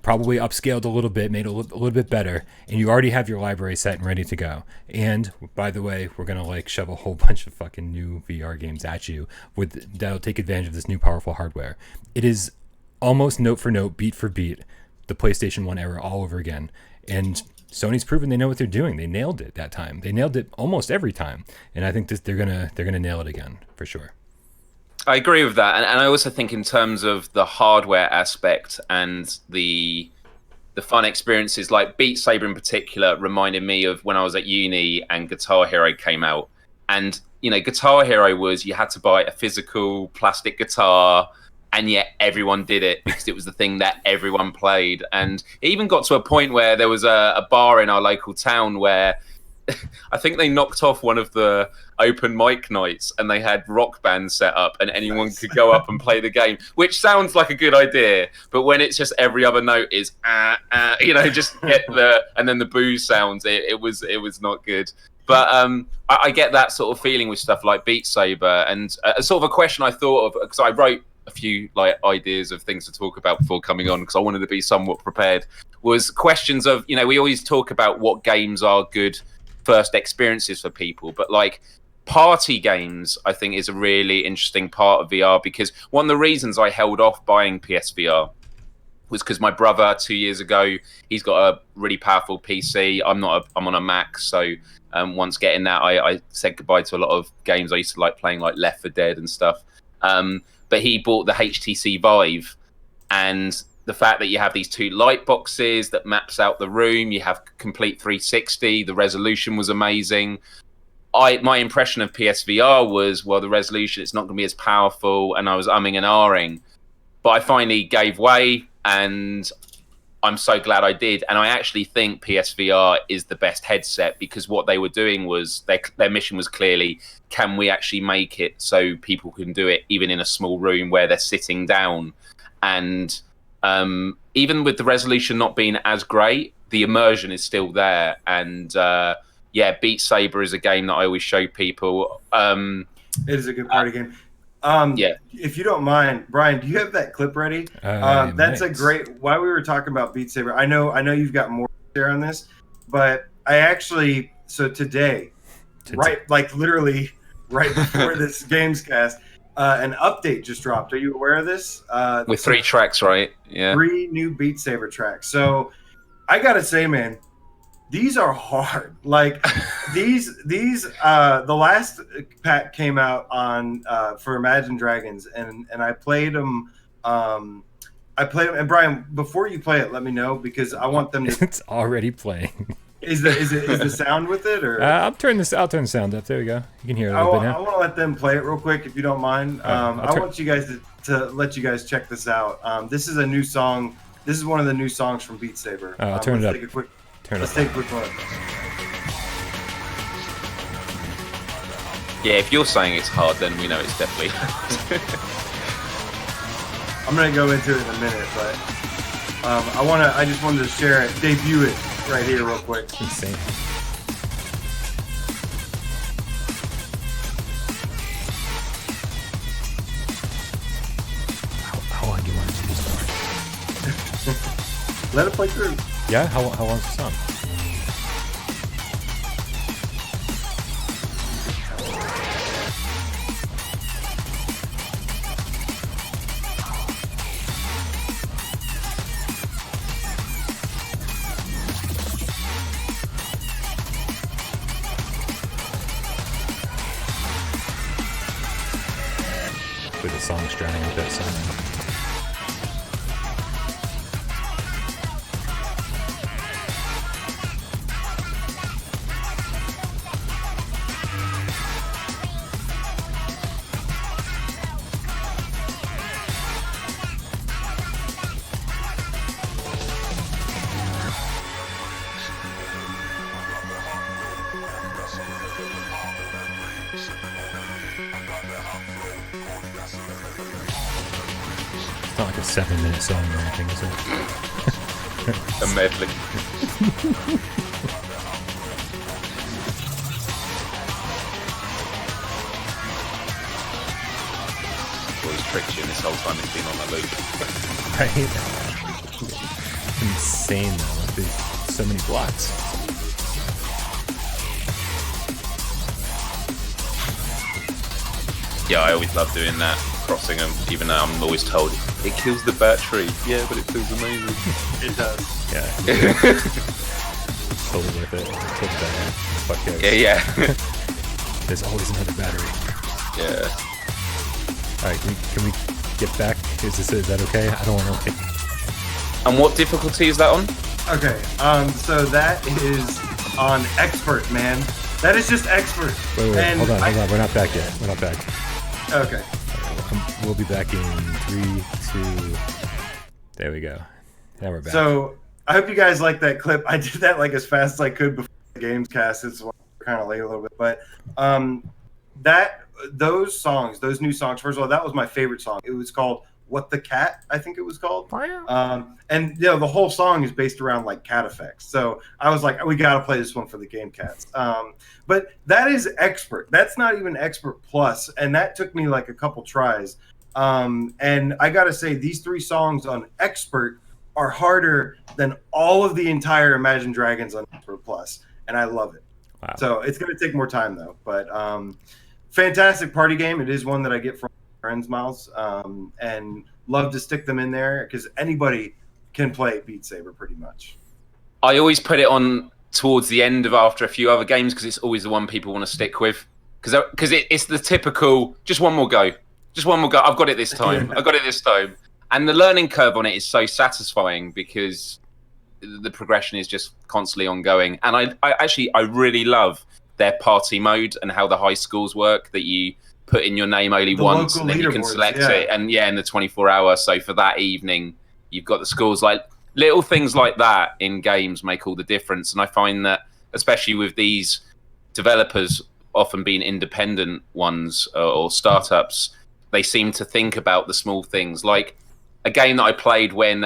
probably upscaled a little bit, made a little bit better, and you already have your library set and ready to go. And by the way, we're gonna like shove a whole bunch of fucking new VR games at you that'll take advantage of this new powerful hardware. It is almost note for note, beat for beat, the PlayStation 1 era all over again. And Sony's proven they know what they're doing. They nailed it that time. They nailed it almost every time. And I think they're gonna nail it again for sure. I agree with that, and I also think in terms of the hardware aspect and the fun experiences, like Beat Saber in particular reminded me of when I was at uni and Guitar Hero came out. And you know, Guitar Hero was, you had to buy a physical plastic guitar, and yet everyone did it because it was the thing that everyone played. And it even got to a point where there was a bar in our local town where I think they knocked off one of the open mic nights, and they had rock bands set up, and anyone could go up and play the game, which sounds like a good idea, but when it's just every other note is you know, just get and then the booze sounds, it was not good. But I get that sort of feeling with stuff like Beat Saber. And a sort of a question I thought of, because I wrote a few like ideas of things to talk about before coming on, because I wanted to be somewhat prepared, was questions of, you know, we always talk about what games are good first experiences for people, but like party games I think is a really interesting part of VR, because one of the reasons I held off buying PSVR was because my brother 2 years ago, he's got a really powerful PC. I'm on a Mac, so once getting that, I said goodbye to a lot of games I used to like playing, like Left 4 Dead and stuff, but he bought the HTC Vive, and the fact that you have these two light boxes that maps out the room, you have complete 360, the resolution was amazing. My impression of PSVR was, well, the resolution, it's not going to be as powerful, and I was umming and ahhing. But I finally gave way, and I'm so glad I did. And I actually think PSVR is the best headset, because what they were doing was, their mission was clearly, can we actually make it so people can do it even in a small room where they're sitting down? And even with the resolution not being as great, the immersion is still there. And yeah, Beat Saber is a game that I always show people. It is a good party game. Yeah. If you don't mind, Bryan, do you have that clip ready? That's a great. While we were talking about Beat Saber, I know you've got more to share on this, but I actually today, right, like literally right before this GAMESCAST, an update just dropped. Are you aware of this? With 3 tracks, right? Yeah. 3 new Beat Saber tracks. So I gotta say, man, these are hard. Like these the last pack came out on for Imagine Dragons, and I played them. And Bryan, before you play it, let me know, because I want them to. It's already playing. Is the sound with it, or I'll turn the sound up. There we go. You can hear it a little bit now. I want to let them play it real quick, if you don't mind. I want you guys to let you guys check this out. This is a new song. This is one of the new songs from Beat Saber. I'll turn it up. Let's take a quick look. Yeah, if you're saying it's hard, then we know it's definitely hard. I'm gonna go into it in a minute, but I just wanted to share it, debut it right here real quick. Insane. How long do you want it to start? Let it play through. Yeah, how long's the song? With the song's drowning with that sound. It's not like a 7-minute song or anything, is it? A medley. Always tricked you, and this whole time it's been on a loop. Right? Insane though, like there's so many blocks. Yeah, I always love doing that, crossing them, even though I'm always told it kills the battery. Yeah, but it feels amazing. It does. Yeah. Totally worth it. Kill the battery. Fuck yeah. Yeah. There's always another battery. Yeah. Alright, can we get back? Is that okay? I don't want to wait. And what difficulty is that on? Okay, so that is on expert, man. That is just expert. Wait, And hold on. We're not back yet. We're not back. Okay. We'll be back in 3, 2. There we go. Now we're back. So I hope you guys like that clip. I did that like as fast as I could before the GAMESCAST. It's kind of late a little bit, but those songs, those new songs. First of all, that was my favorite song. It was called "What the Cat," I think it was called. And the whole song is based around like cat effects. So I was like, we got to play this one for the GameCats. But that is expert. That's not even expert plus, and that took me like a couple tries. And I got to say, these 3 songs on expert are harder than all of the entire Imagine Dragons on expert plus, and I love it. Wow. So it's going to take more time though. But fantastic party game. It is one that I get from friends, Miles, and love to stick them in there because anybody can play Beat Saber pretty much. I always put it on towards the end of after a few other games because it's always the one people want to stick with. Because it's the typical, just one more go. Just one more go. I've got it this time. Yeah. I got it this time. And the learning curve on it is so satisfying because the progression is just constantly ongoing. And I really love their party mode and how the high scores work, that you put in your name only once and then you can select it. And yeah, in the 24 hour. So for that evening, you've got the scores. Like little things like that in games make all the difference. And I find that, especially with these developers often being independent ones or startups, they seem to think about the small things. Like a game that I played when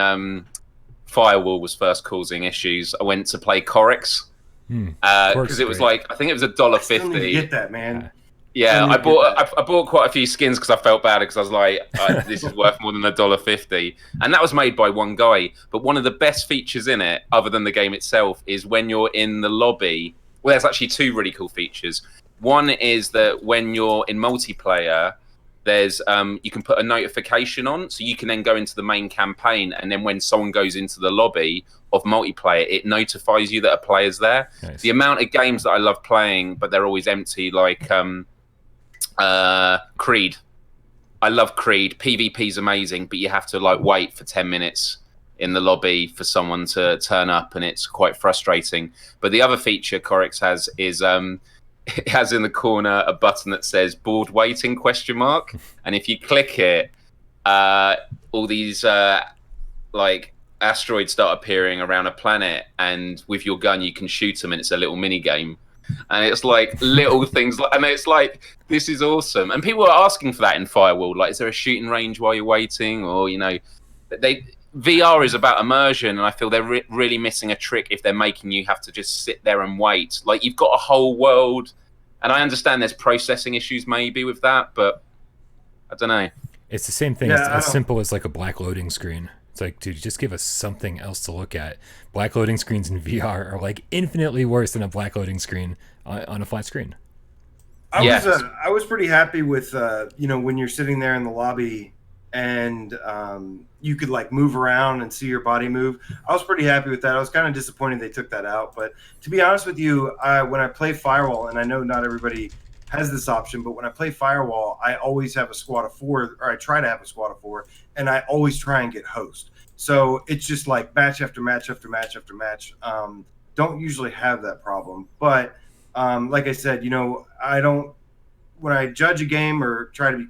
Firewall was first causing issues, I went to play Corix because it was great. like, I think it was Still need to $1.50. get that, man. Yeah, I I need to get that. bought quite a few skins because I felt bad because I was like, this is worth more than $1.50, and that was made by one guy. But one of the best features in it, other than the game itself, is when you're in the lobby. Well, there's actually two really cool features. One is that when you're in multiplayer, there's you can put a notification on, so you can then go into the main campaign, and then when someone goes into the lobby of multiplayer, it notifies you that a player's there. Nice. The amount of games that I love playing, but they're always empty, like Creed. I love Creed. PvP's amazing, but you have to like wait for 10 minutes in the lobby for someone to turn up, and it's quite frustrating. But the other feature Corix has is it has in the corner a button that says "board waiting?" ? And if you click it, all these like asteroids start appearing around a planet, and with your gun you can shoot them, and it's a little mini game. And it's like little things, and it's like, this is awesome. And people are asking for that in Firewall. Like, is there a shooting range while you're waiting? Or, you know, VR is about immersion, and I feel they're really missing a trick if they're making you have to just sit there and wait. Like, you've got a whole world, and I understand there's processing issues maybe with that, but I don't know. It's the same thing. Yeah, It's as simple as like a black loading screen. It's like, dude, just give us something else to look at. Black loading screens in VR are like infinitely worse than a black loading screen on a flat screen. I was pretty happy with you know, when you're sitting there in the lobby and you could like move around and see your body move. I was pretty happy with that. I was kind of disappointed they took that out, but to be honest with you, when I play Firewall, and I know not everybody has this option, but when I play Firewall, I always have a squad of 4, or I try to have a squad of 4, and I always try and get host. So it's just like match after match after match after match. Don't usually have that problem, but like I said, you know, when I judge a game or try to be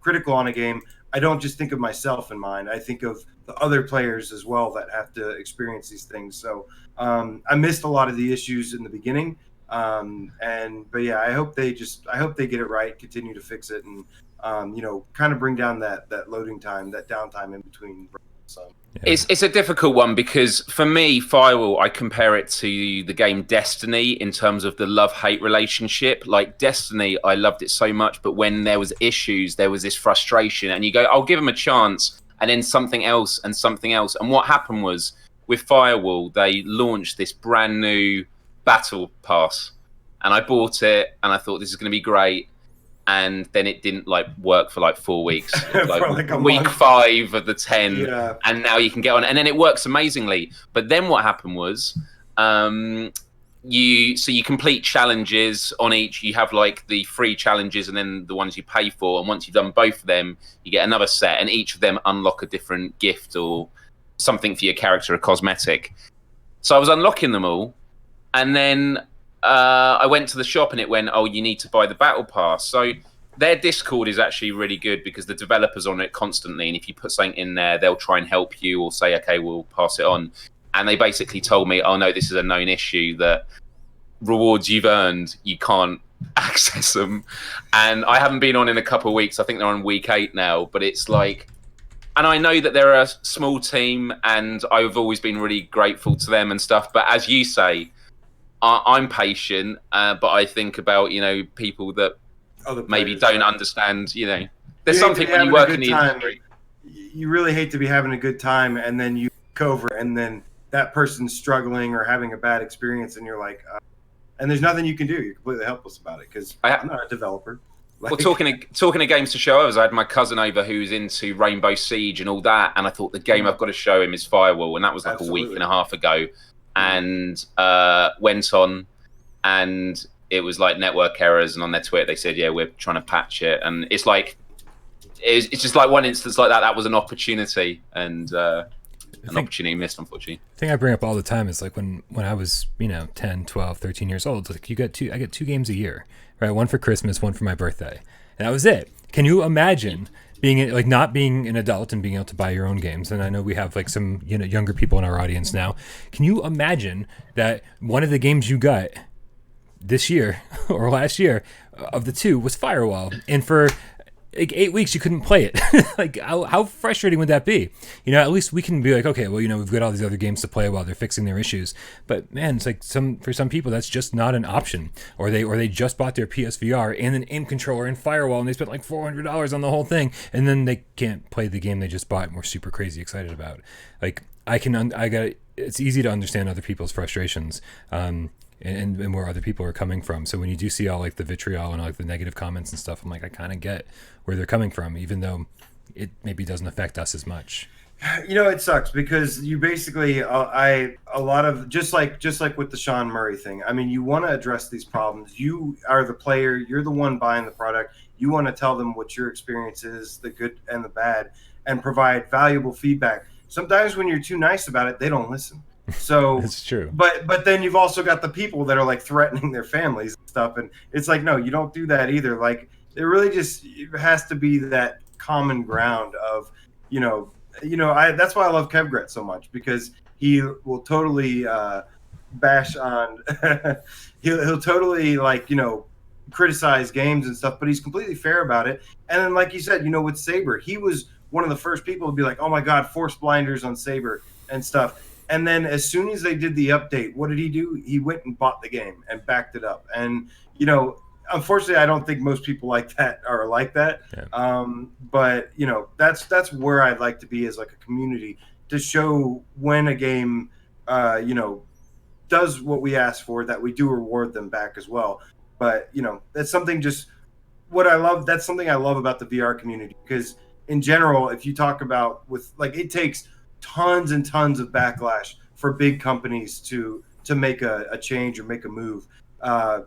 critical on a game, I don't just think of myself in mind. I think of the other players as well that have to experience these things. So I missed a lot of the issues in the beginning. But yeah, I hope they get it right, continue to fix it, and you know, kind of bring down that loading time, that downtime in between. So it's a difficult one, because for me, Firewall, I compare it to the game Destiny in terms of the love-hate relationship. Like Destiny, I loved it so much, but when there was issues, there was this frustration, and you go, I'll give them a chance, and then something else and something else. And what happened was, with Firewall, they launched this brand new battle pass, and I bought it and I thought this is going to be great, and then it didn't like work for like 4 weeks. Like week 5 of the 10, yeah. And now you can get on, and then it works amazingly. But then what happened was you complete challenges on each. You have like the free challenges and then the ones you pay for, and once you've done both of them, you get another set, and each of them unlock a different gift or something for your character, a cosmetic. So I was unlocking them all, and then I went to the shop and it went, oh, you need to buy the battle pass. So their Discord is actually really good, because the developers on it constantly, and if you put something in there, they'll try and help you or say, okay, we'll pass it on. And they basically told me, oh no, this is a known issue, that rewards you've earned, you can't access them. And I haven't been on in a couple of weeks. I think they're on week 8 now, but it's like, and I know that they're a small team, and I've always been really grateful to them and stuff. But as you say, I'm patient, but I think about, you know, people that maybe don't understand, you know, there's something when you work in the industry. You really hate to be having a good time, and then you go over, and then that person's struggling or having a bad experience, and you're like, and there's nothing you can do. You're completely helpless about it, because I'm not a developer. Well, talking of games to show others, I had my cousin over who's into Rainbow Siege and all that, and I thought the game I've got to show him is Firewall, and that was like a week and a half ago. And went on, and it was like network errors, and on their Twitter they said, yeah, we're trying to patch it. And it's like, it's just like one instance like that was an opportunity, and an opportunity missed, unfortunately. The thing I bring up all the time is like when I was, you know, 10, 12, 13 years old, like I get 2 games a year, right? One for Christmas, one for my birthday, and that was it. Can you imagine being like not being an adult and being able to buy your own games? And I know we have like some, you know, younger people in our audience now. Can you imagine that one of the games you got this year or last year of the 2 was Firewall? And for like 8 weeks you couldn't play it. Like how frustrating would that be? You know, at least we can be like, okay, well, you know, we've got all these other games to play while they're fixing their issues. But man, it's like for some people that's just not an option. Or they just bought their PSVR and an aim controller and firewall, and they spent like $400 on the whole thing, and then they can't play the game they just bought and were super crazy excited about. Like it's easy to understand other people's frustrations. And where other people are coming from. So when you do see all like the vitriol and like the negative comments and stuff, I'm like, I kind of get where they're coming from, even though it maybe doesn't affect us as much. You know, it sucks because you basically, a lot of just like with the Sean Murray thing. I mean, you want to address these problems. You are the player. You're the one buying the product. You want to tell them what your experience is, the good and the bad, and provide valuable feedback. Sometimes when you're too nice about it, they don't listen. So it's true. But then you've also got the people that are like threatening their families and stuff, and it's like, no, you don't do that either. Like it really just has to be that common ground of, that's why I love Kevgret so much, because he will totally bash on he'll totally criticize games and stuff, but he's completely fair about it. And then like you said, with Saber, he was one of the first people to be like, oh my god, force blinders on Saber and stuff. And then as soon as they did the update, what did he do? He went and bought the game and backed it up. And, unfortunately, I don't think most people like that are like that. Yeah. But, that's where I'd like to be as like a community, to show when a game, does what we ask for, that we do reward them back as well. But, that's something that's something I love about the VR community, because in general, if you talk about it takes tons and tons of backlash for big companies to make a change or make a move.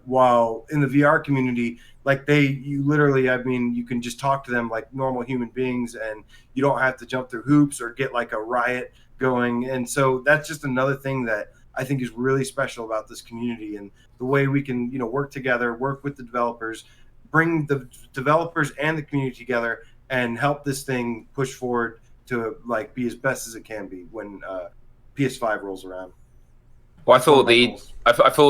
While in the VR community, you can just talk to them like normal human beings, and you don't have to jump through hoops or get like a riot going. And so that's just another thing that I think is really special about this community, and the way we can, work together, work with the developers, bring the developers and the community together, and help this thing push forward to be as best as it can be when PS5 rolls around. Well, I thought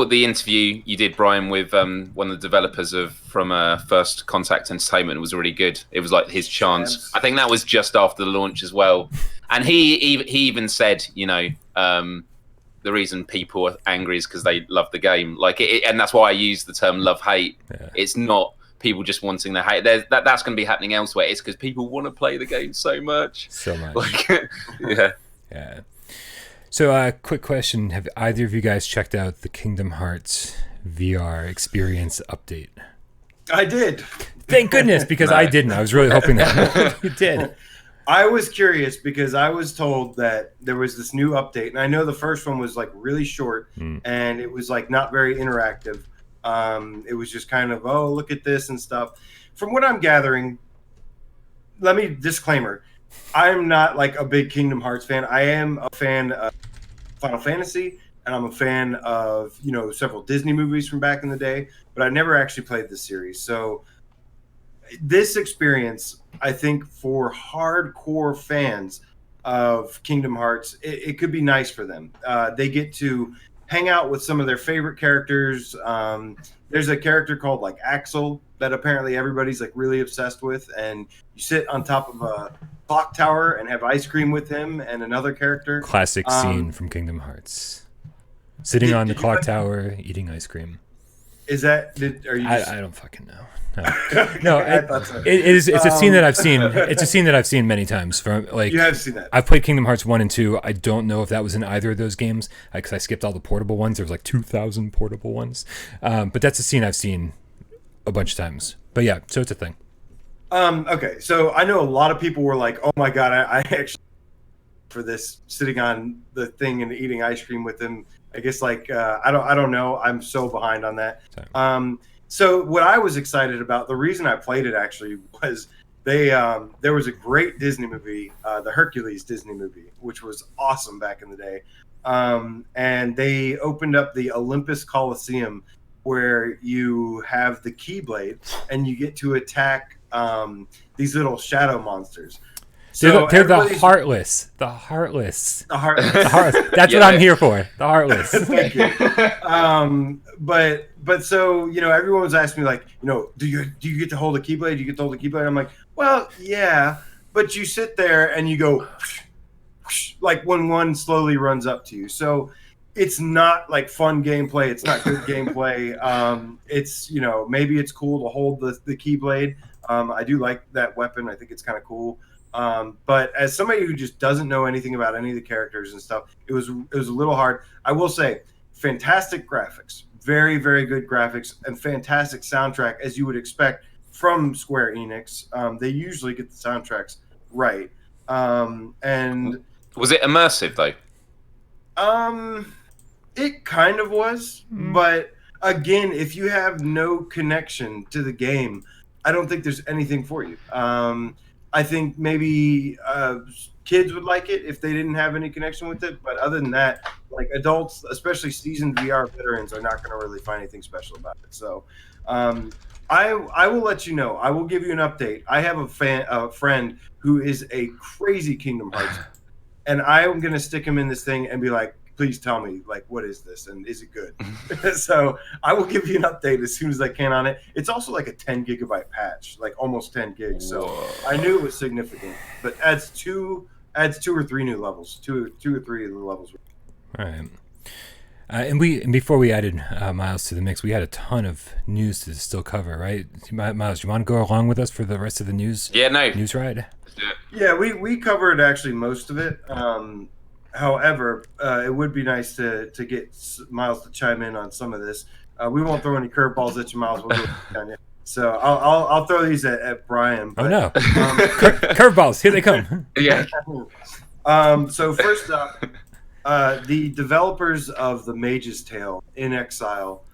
the interview you did, Bryan, with one of the developers from First Contact Entertainment was really good. It was like his chance. I think that was just after the launch as well, and he even said, the reason people are angry is because they love the game, and that's why I use the term love-hate. Yeah. It's not people just wanting the hate. That's going to be happening elsewhere. It's because people want to play the game so much. Yeah. Yeah. So, quick question: have either of you guys checked out the Kingdom Hearts VR experience update? I did. Thank goodness, because I didn't. I was really hoping that you did. I was curious because I was told that there was this new update, and I know the first one was really short, and it was not very interactive. It was just kind of, oh, look at this and stuff. From what I'm gathering, disclaimer, I'm not a big Kingdom Hearts fan. I am a fan of Final Fantasy, and I'm a fan of, several Disney movies from back in the day, but I never actually played the series. So this experience, I think for hardcore fans of Kingdom Hearts, it could be nice for them. They get to hang out with some of their favorite characters. There's a character called Axel that apparently everybody's really obsessed with, and you sit on top of a clock tower and have ice cream with him and another character. Classic scene from Kingdom Hearts. Sitting on the clock tower, eating ice cream. Is that? I don't fucking know. No, it's a scene that I've seen. It's a scene that I've seen many times. You have seen that. I've played Kingdom Hearts 1 and 2. I don't know if that was in either of those games because I skipped all the portable ones. There was 2,000 portable ones, but that's a scene I've seen a bunch of times. But yeah, so it's a thing. Okay, so I know a lot of people were like, "Oh my god, I actually for this sitting on the thing and eating ice cream with him." I guess I don't know. I'm so behind on that. So what I was excited about, the reason I played it actually was there was a great Disney movie, the Hercules Disney movie, which was awesome back in the day. And they opened up the Olympus Coliseum where you have the Keyblade and you get to attack these little shadow monsters. So they're the Heartless. The Heartless. The Heartless. That's what I'm here for. The Heartless. Thank you. But so everyone was asking me do you get to hold a Keyblade? Do you get to hold a Keyblade? I'm like, Well, yeah, but you sit there and you go like when one slowly runs up to you. So it's not like fun gameplay. It's not good gameplay. It's, you know, maybe it's cool to hold the Keyblade. I do like that weapon. I think it's kind of cool. But as somebody who just doesn't know anything about any of the characters and stuff, it was a little hard. I will say, fantastic graphics, very, very good graphics, and fantastic soundtrack, as you would expect from Square Enix. They usually get the soundtracks right. And was it immersive though? It kind of was, but again, if you have no connection to the game, I don't think there's anything for you. I think maybe kids would like it if they didn't have any connection with it, but other than that, like adults, especially seasoned VR veterans, are not going to really find anything special about it. So, I will let you know. I will give you an update. I have a friend who is a crazy Kingdom Hearts, and I am going to stick him in this thing and be like, please tell me, like, what is this and is it good? So I will give you an update as soon as I can on it. It's also like a 10 gigabyte patch, like almost 10 gigs. So whoa. I knew it was significant, but adds two or three new levels, two or three of the levels. All right. And before we added Miles to the mix, we had a ton of news to still cover, right? Miles, do you want to go along with us for the rest of the news? Yeah, no. News ride? Yeah, we covered actually most of it. However, it would be nice to get Miles to chime in on some of this. We won't throw any curveballs at you, Miles. We'll do it on you. So I'll throw these at Bryan. But, oh no! Curveballs, here they come. Yeah. So first up, the developers of the Mage's Tale in Exile,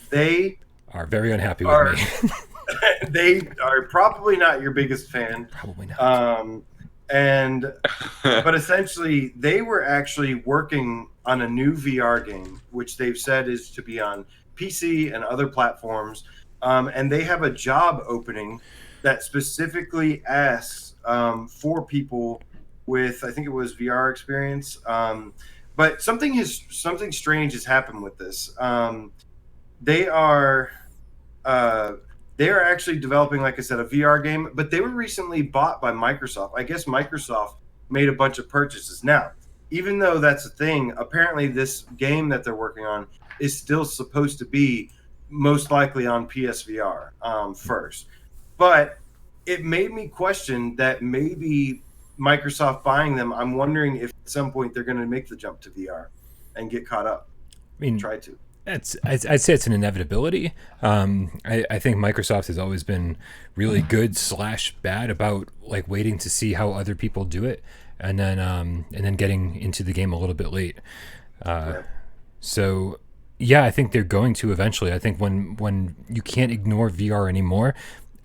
they are very unhappy with me. They are probably not your biggest fan. Probably not. But essentially, they were actually working on a new VR game, which they've said is to be on PC and other platforms. And they have a job opening that specifically asks for people with, I think it was VR experience. But something strange has happened with this. They are actually developing, like I said, a VR game, but they were recently bought by Microsoft. I guess Microsoft made a bunch of purchases. Now, even though that's a thing, apparently this game that they're working on is still supposed to be most likely on PSVR first. But it made me question that maybe Microsoft buying them, I'm wondering if at some point they're going to make the jump to VR and get caught up. I mean, try to. I'd say it's an inevitability. I think Microsoft has always been really good / bad about like waiting to see how other people do it, and then getting into the game a little bit late. So yeah, I think they're going to eventually. I think when you can't ignore VR anymore,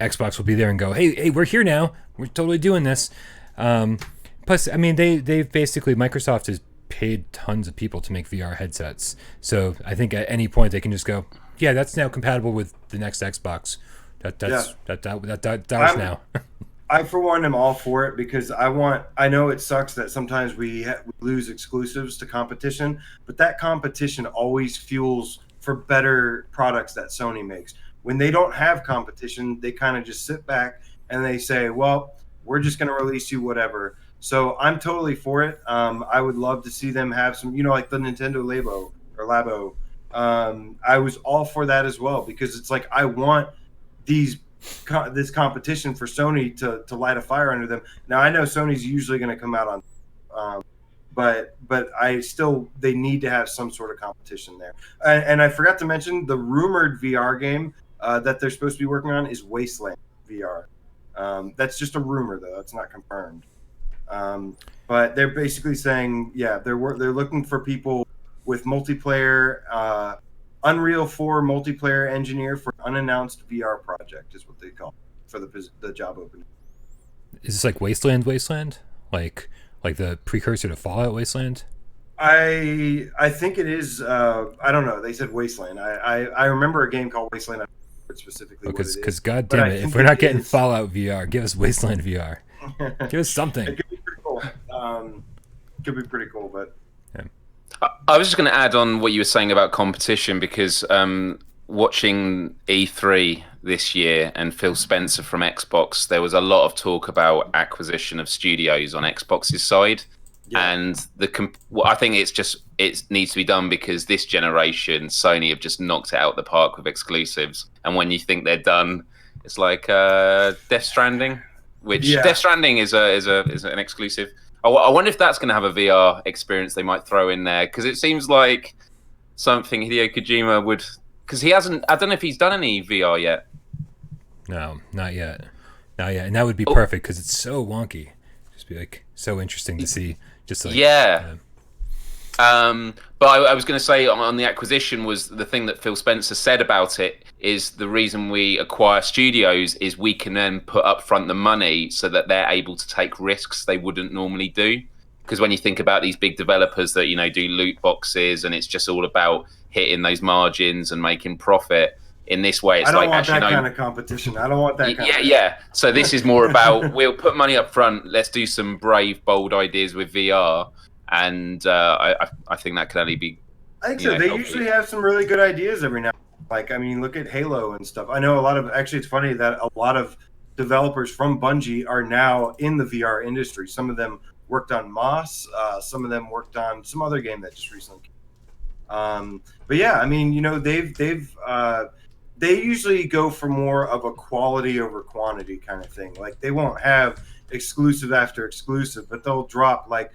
Xbox will be there and go, hey, we're here now. We're totally doing this. Plus, I mean, they've basically, Microsoft has paid tons of people to make VR headsets. So I think at any point they can just go, yeah, that's now compatible with the next Xbox. That was now. I, for one, am all for it because I know it sucks that sometimes we lose exclusives to competition, but that competition always fuels for better products that Sony makes. When they don't have competition, they kind of just sit back and they say, well, we're just going to release you whatever. So I'm totally for it. I would love to see them have some, like the Nintendo Labo. I was all for that as well because it's like I want this competition for Sony to light a fire under them. Now I know Sony's usually going to come out on, but they need to have some sort of competition there. And I forgot to mention the rumored VR game that they're supposed to be working on is Wasteland VR. That's just a rumor though; that's not confirmed. But they're basically saying, yeah, they're looking for people with multiplayer, Unreal 4 multiplayer engineer for unannounced VR project is what they call it for the job opening. Is this like Wasteland, like the precursor to Fallout Wasteland? I think it is. I don't know. They said Wasteland. I remember a game called Wasteland. Specifically, because God damn it, if we're not getting Fallout VR, give us Wasteland VR. Give us something. It could be pretty cool. Could be pretty cool, but yeah. I was just going to add on what you were saying about competition because watching E3 this year and Phil Spencer from Xbox, there was a lot of talk about acquisition of studios on Xbox's side. Yeah. And I think it needs to be done because this generation, Sony have just knocked it out the park with exclusives. And when you think they're done, it's like Death Stranding, which Death Stranding is an exclusive. I wonder if that's going to have a VR experience they might throw in there, because it seems like something Hideo Kojima would, because he hasn't. I don't know if he's done any VR yet. No, not yet. And that would be perfect because it's so wonky. Just be like so interesting to see. Just like, but I was going to say on the acquisition was the thing that Phil Spencer said about it is the reason we acquire studios is we can then put up front the money so that they're able to take risks they wouldn't normally do. Because when you think about these big developers that do loot boxes and it's just all about hitting those margins and making profit. In this way, it's I don't like want that kind of competition. I don't want that kind of So this is more about we'll put money up front. Let's do some brave, bold ideas with VR, and I think that can only be. I think so. They usually have some really good ideas every now and then. Like, I mean, look at Halo and stuff. I know a lot of. Actually, it's funny that a lot of developers from Bungie are now in the VR industry. Some of them worked on Moss. Some of them worked on some other game that just recently came. But yeah, I mean, they usually go for more of a quality over quantity kind of thing. Like, they won't have exclusive after exclusive, but they'll drop I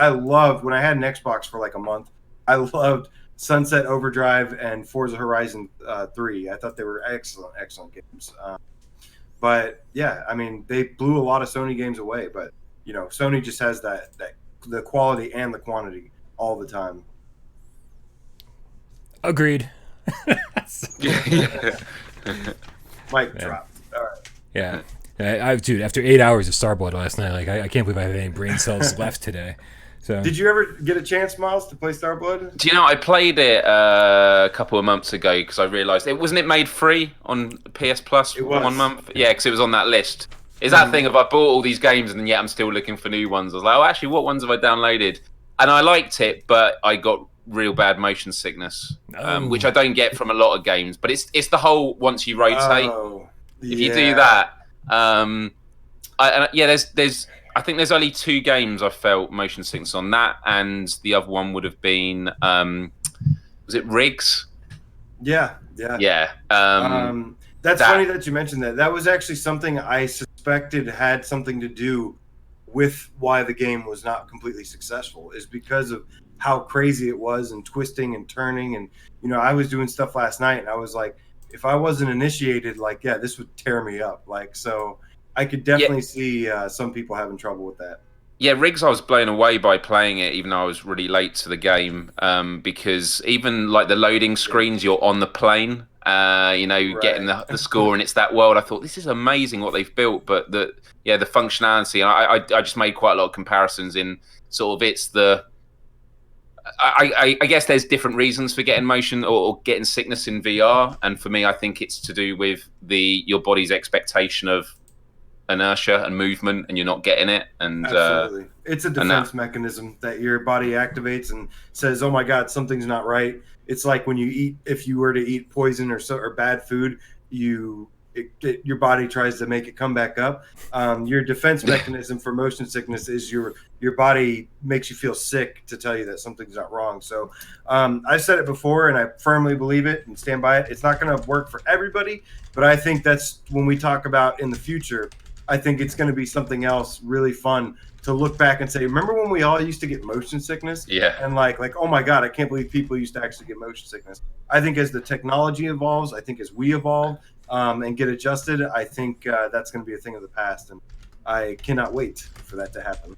loved when I had an Xbox for like a month. I loved Sunset Overdrive and Forza Horizon 3. I thought they were excellent games. But yeah, I mean, they blew a lot of Sony games away, but Sony just has that the quality and the quantity all the time. Agreed. Mic dropped. All right. Yeah, dude. After 8 hours of Starblood last night, like I can't believe I have any brain cells left today. So, did you ever get a chance, Miles, to play Starblood? Do you know I played it a couple of months ago because I realised it wasn't made free on PS Plus for 1 month. Yeah, because it was on that list. Is that thing of I bought all these games and yet I'm still looking for new ones? I was like, actually, what ones have I downloaded? And I liked it, but I got real bad motion sickness, which I don't get from a lot of games. But it's the whole once you rotate, if you do that, there's I think there's only 2 games I felt motion sickness on, that and the other one would have been was it Riggs? Yeah. That's funny that you mentioned that. That was actually something I suspected had something to do with why the game was not completely successful, is because of how crazy it was and twisting and turning. And I was doing stuff last night and I was like, if I wasn't initiated, this would tear me up. So I could definitely see some people having trouble with that. Yeah, Riggs, I was blown away by playing it, even though I was really late to the game, because even like the loading screens, you're on the plane, getting the score, and it's that world. I thought, this is amazing what they've built, but the functionality, and I just made quite a lot of comparisons in sort of it's the. I guess there's different reasons for getting motion or getting sickness in VR, and for me, I think it's to do with your body's expectation of inertia and movement, and you're not getting it. And absolutely, it's a defense mechanism that your body activates and says, "Oh my God, something's not right." It's like when you eat, if you were to eat poison or bad food, your body tries to make it come back up. Your defense mechanism for motion sickness is your body makes you feel sick to tell you that something's not wrong. So I've said it before, and I firmly believe it and stand by it. It's not going to work for everybody, but I think that's when we talk about in the future. I think it's going to be something else really fun to look back and say, remember when we all used to get motion sickness? Yeah. And like, oh my God, I can't believe people used to actually get motion sickness. I think as the technology evolves, I think as we evolve and get adjusted, I think that's going to be a thing of the past. And I cannot wait for that to happen.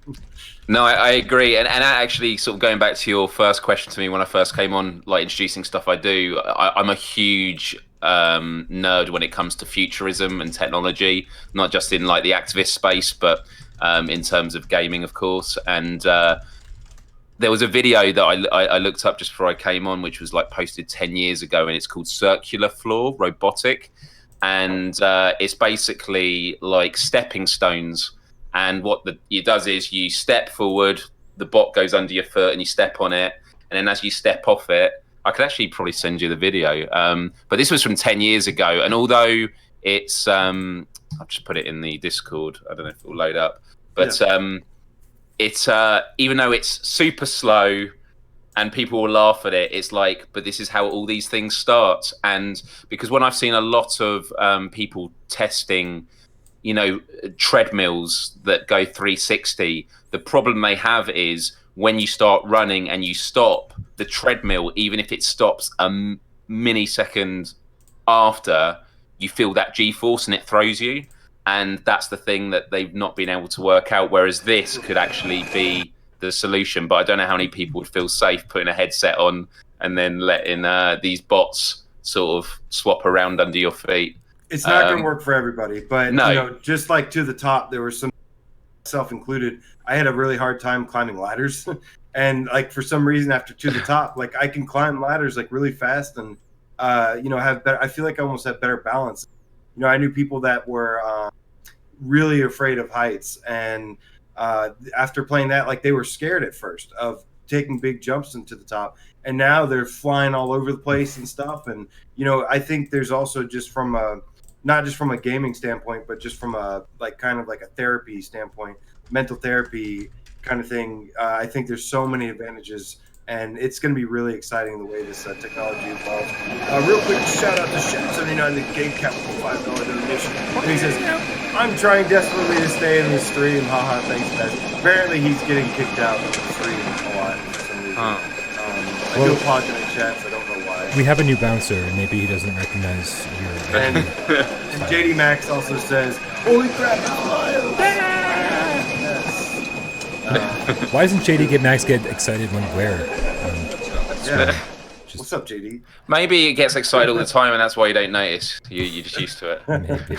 No, I agree. And actually sort of going back to your first question to me when I first came on, like introducing stuff I do, I'm a huge nerd when it comes to futurism and technology, not just in like the activist space, but in terms of gaming, of course. And there was a video that I looked up just before I came on, which was like posted 10 years ago, and it's called Circular Floor Robotic. And it's basically like stepping stones. And what it does is you step forward, the bot goes under your foot and you step on it. And then as you step off it, I could actually probably send you the video. But this was from 10 years ago, and although it's I'll just put it in the Discord. I don't know if it will load up, but it's even though it's super slow and people will laugh at it, it's like, but this is how all these things start. And because when I've seen a lot of people testing, you know, treadmills that go 360, the problem they have is when you start running and you stop the treadmill, even if it stops a millisecond after, you feel that G-force and it throws you. And that's the thing that they've not been able to work out, whereas this could actually be the solution. But I don't know how many people would feel safe putting a headset on and then letting these bots sort of swap around under your feet. It's not going to work for everybody, but no. You know, just like To the Top, there were some, myself included, I had a really hard time climbing ladders. And like for some reason after To the Top, like I can climb ladders like really fast and you know, have better, I feel like I almost have better balance. You know, I knew people that were really afraid of heights, and after playing that, like they were scared at first of taking big jumps into the top, and now they're flying all over the place and stuff. And you know, I think there's also just from a, not just from a gaming standpoint, but just from a like kind of like a therapy standpoint, mental therapy kind of thing. I think there's so many advantages, and it's going to be really exciting the way this technology evolves. Real quick shout out to Chef79, the Game Capital $5 donation. And he says, I'm trying desperately to stay in the stream. Haha, thanks, guys. Apparently he's getting kicked out of the stream a lot for some reason. I do apologize, Chats. I don't know why. We have a new bouncer, and maybe he doesn't recognize your... And JD Max also says, holy crap, it's Miles! Yes. Why doesn't JD Max get excited when where? What's up, JD? Maybe it gets excited all the time, and that's why you don't notice. You're just used to it. Maybe.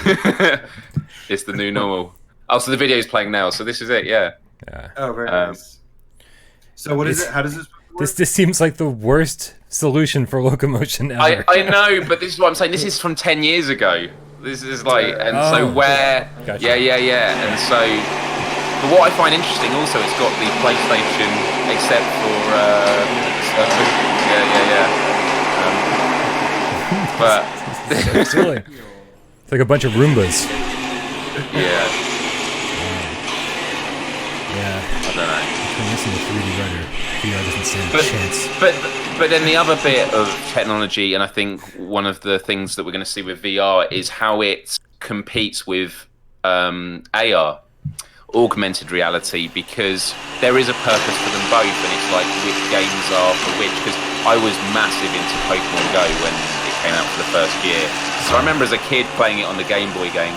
It's the new normal. Oh, so the video's playing now. So this is it, yeah. Oh, very nice. So what is it? How does this work? This seems like the worst solution for locomotion ever. I know, but this is what I'm saying. This is from 10 years ago. This is like, and so where... Gotcha. Yeah. And so... But what I find interesting also, it's got the PlayStation, except for but So silly. It's like a bunch of Roombas. Yeah. I don't know. I'm missing the 3D rudder. VR doesn't stand a chance. But then the other bit of technology, and I think one of the things that we're going to see with VR is how it competes with AR. Augmented reality, because there is a purpose for them both, and it's like which games are for which, because I was massive into Pokemon Go when it came out for the first year, so I remember as a kid playing it on the Game Boy, going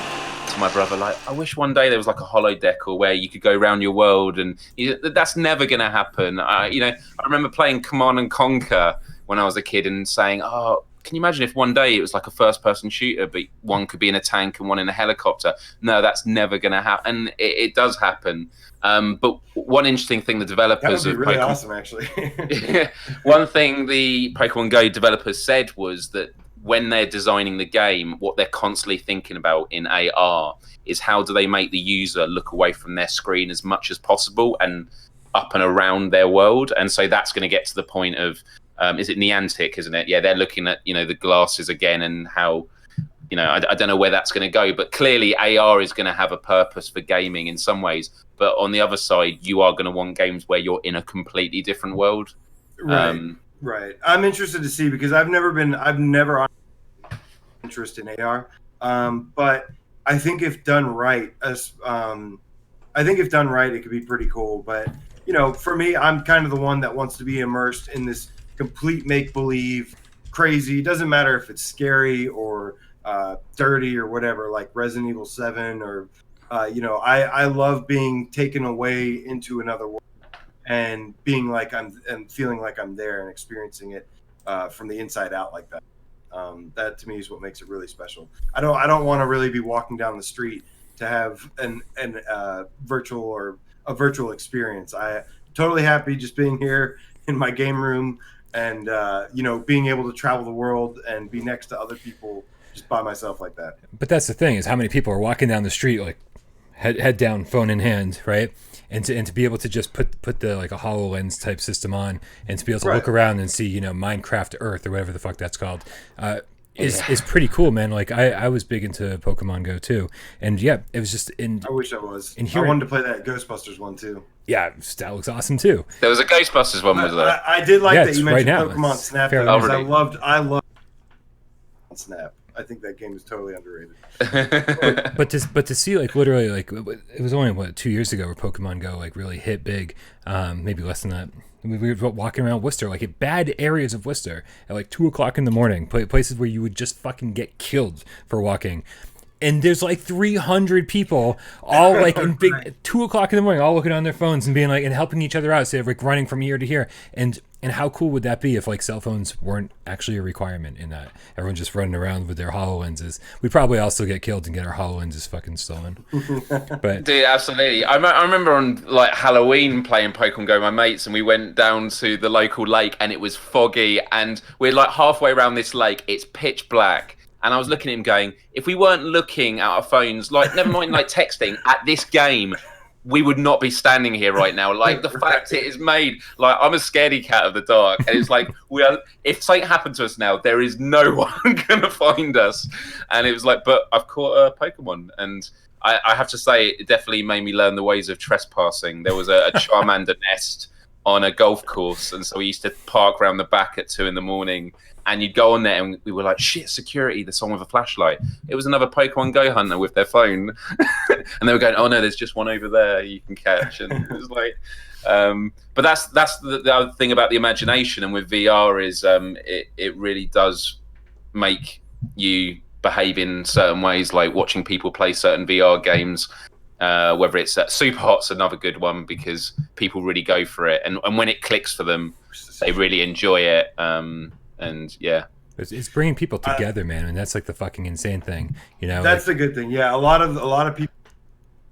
to my brother like, I wish one day there was like a holodeck or where you could go around your world, and that's never going to happen. You know, I remember playing Command and Conquer when I was a kid and saying, oh, can you imagine if one day it was like a first-person shooter, but one could be in a tank and one in a helicopter? No, that's never going to happen. And it does happen. But one interesting thing the developers that would be really awesome, actually. One thing the Pokemon Go developers said was that when they're designing the game, what they're constantly thinking about in AR is how do they make the user look away from their screen as much as possible and up and around their world. And so that's going to get to the point of, is it Niantic, isn't it? Yeah, they're looking at, you know, the glasses again and how, you know, I don't know where that's going to go, but clearly AR is going to have a purpose for gaming in some ways. But on the other side, you are going to want games where you're in a completely different world. Right. I'm interested to see, because I've never interest in AR. But I think if done right, it could be pretty cool. But, you know, for me, I'm kind of the one that wants to be immersed in this complete make-believe crazy. It doesn't matter if it's scary or dirty or whatever, like Resident Evil 7 or you know, I love being taken away into another world and being like and feeling like I'm there and experiencing it from the inside out like that. That to me is what makes it really special. I don't want to really be walking down the street to have a virtual experience. I totally happy just being here in my game room and you know, being able to travel the world and be next to other people just by myself like that. But that's the thing, is how many people are walking down the street like head down, phone in hand, right? And to be able to just put the like a HoloLens type system on, and to be able to look around and see, Minecraft Earth or whatever the fuck that's called, is pretty cool, man. Like I was big into Pokemon Go too, and yeah, it was just in. I wish I was. I wanted to play that Ghostbusters one too. Yeah, that looks awesome tue. There was a Ghostbusters one, was there? I did like that you mentioned right now. Pokemon Snap. Because I loved Snap. I think that game is totally underrated. but to see like literally like it was only 2 years ago where Pokemon Go like really hit big, maybe less than that. We were walking around Worcester, like in bad areas of Worcester at like 2 o'clock in the morning, places where you would just fucking get killed for walking. And there's like 300 people all like in big 2 o'clock in the morning, all looking on their phones and being like, and helping each other out. So they're like running from here to here. And how cool would that be if like cell phones weren't actually a requirement in that? Everyone's just running around with their HoloLenses. We'd probably also get killed and get our HoloLenses fucking stolen. But dude, absolutely. I remember on like Halloween playing Pokemon Go with my mates, and we went down to the local lake and it was foggy, and we're like halfway around this lake. It's pitch black. And I was looking at him going, if we weren't looking at our phones, like never mind like texting, at this game, we would not be standing here right now. Like the fact it is made, like I'm a scaredy cat of the dark. And it's like, if something happened to us now, there is no one going to find us. And it was like, but I've caught a Pokemon. And I have to say, it definitely made me learn the ways of trespassing. There was a Charmander nest on a golf course. And so we used to park around the back at 2 a.m. And you'd go on there and we were like, shit, security, there's someone with a flashlight. It was another Pokemon Go hunter with their phone. And they were going, oh no, there's just one over there you can catch. And it was like, but that's the other thing about the imagination. And with VR is it really does make you behave in certain ways, like watching people play certain VR games. Whether it's Super Hot's another good one because people really go for it. And when it clicks for them, they really enjoy it. And yeah, it's bringing people together, man, and that's like the fucking insane thing, That's the good thing. Yeah, a lot of people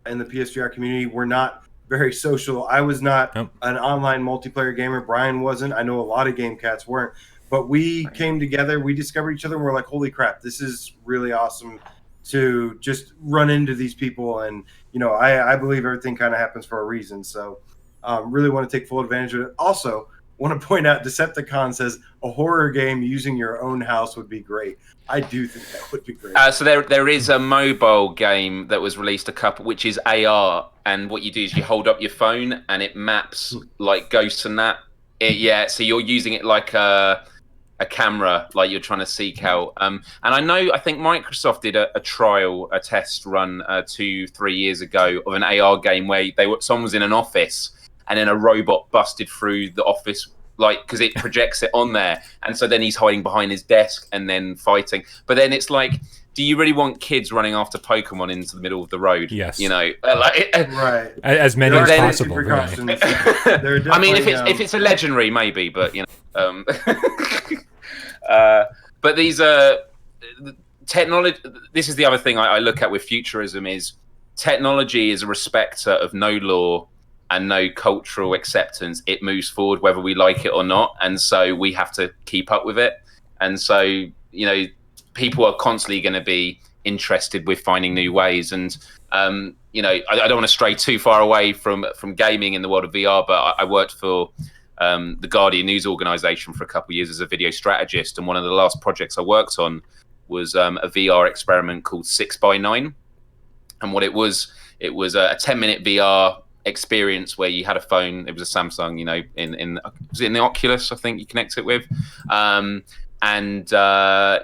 in the PSVR community were not very social. I was not an online multiplayer gamer. Bryan wasn't. I know a lot of game cats weren't, but we came together. We discovered each other, and we're like, holy crap, this is really awesome to just run into these people. And I believe everything kind of happens for a reason. So really want to take full advantage of it. Also, want to point out Decepticon says a horror game using your own house would be great. I do think that would be great. So there is a mobile game that was released which is AR, and what you do is you hold up your phone and it maps like ghosts and that. So you're using it like a camera, like you're trying to seek out. And I think Microsoft did a test run 2-3 years ago of an AR game where someone was in an office. And then a robot busted through the office, like, because it projects it on there. And so then he's hiding behind his desk and then fighting. But then it's like, do you really want kids running after Pokemon into the middle of the road? Yes. Right. As many as possible. Right. I mean, if it's a legendary, maybe, but, but these technology. This is the other thing I look at with futurism is technology is a respecter of no law and no cultural acceptance. It moves forward whether we like it or not, and so we have to keep up with it. And so people are constantly going to be interested with finding new ways. And I don't want to stray too far away from gaming in the world of VR, but I worked for the Guardian news organization for a couple of years as a video strategist, and one of the last projects I worked on was a VR experiment called 6x9. And what it was a 10-minute VR experience where you had a phone. It was a Samsung, was it in the Oculus, I think you connect it with, I think that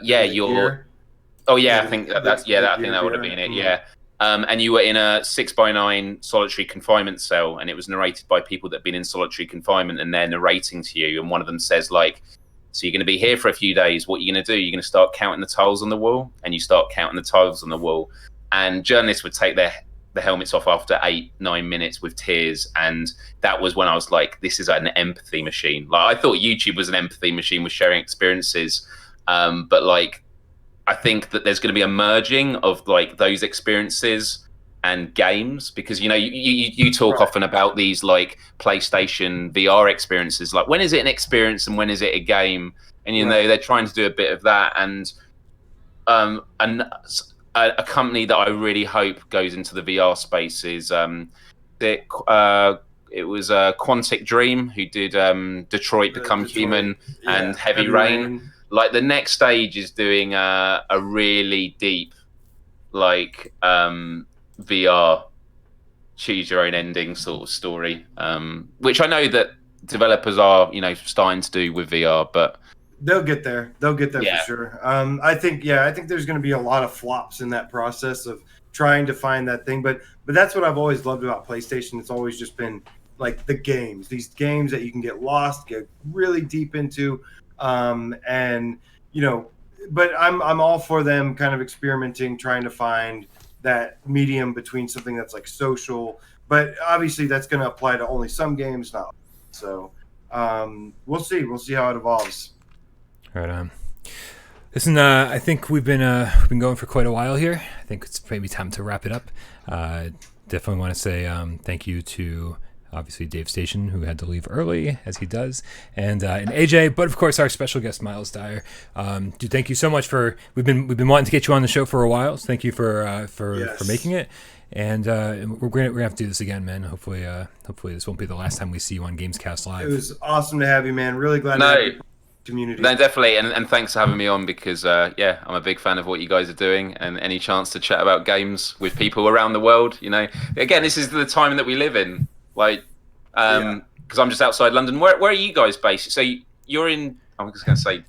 would have been it. Yeah. And you were in a 6x9 solitary confinement cell, and it was narrated by people that have been in solitary confinement, and they're narrating to you. And one of them says, like, so you're going to be here for a few days. What are you going to do? You're going to start counting the tiles on the wall, and you start counting the tiles on the wall. And journalists would take the helmets off after 8-9 minutes with tears. And that was when I was like, this is an empathy machine. Like, I thought YouTube was an empathy machine with sharing experiences. But like, I think that there's going to be a merging of like those experiences and games, because you talk often about these like PlayStation VR experiences. Like, when is it an experience and when is it a game? And they're trying to do a bit of that. And a company that I really hope goes into the VR space is it was Quantic Dream, who did Detroit Become Human and Heavy Rain. Like the next stage is doing a really deep like VR choose your own ending sort of story, which I know that developers are starting to do with VR, but they'll get there for sure. I think there's going to be a lot of flops in that process of trying to find that thing, but that's what I've always loved about PlayStation. It's always just been like these games that you can get lost, get really deep into, and but I'm all for them kind of experimenting, trying to find that medium between something that's like social, but obviously that's going to apply to only some games, not so. We'll see how it evolves. Right on. Listen, I think we've been going for quite a while here. I think it's maybe time to wrap it up. Definitely want to say thank you to obviously Davestation, who had to leave early as he does, and AJ, but of course our special guest Miles Dyer. Dude, thank you so much for we've been wanting to get you on the show for a while. So thank you for making it, and we're gonna have to do this again, man. Hopefully this won't be the last time we see you on GamesCast Live. It was awesome to have you, man. Really glad to have you. Community. No, definitely, and thanks for having me on because I'm a big fan of what you guys are doing, and any chance to chat about games with people around the world, again, this is the time that we live in, like, because I'm just outside London. Where are you guys based? So you're in? I'm just going to say.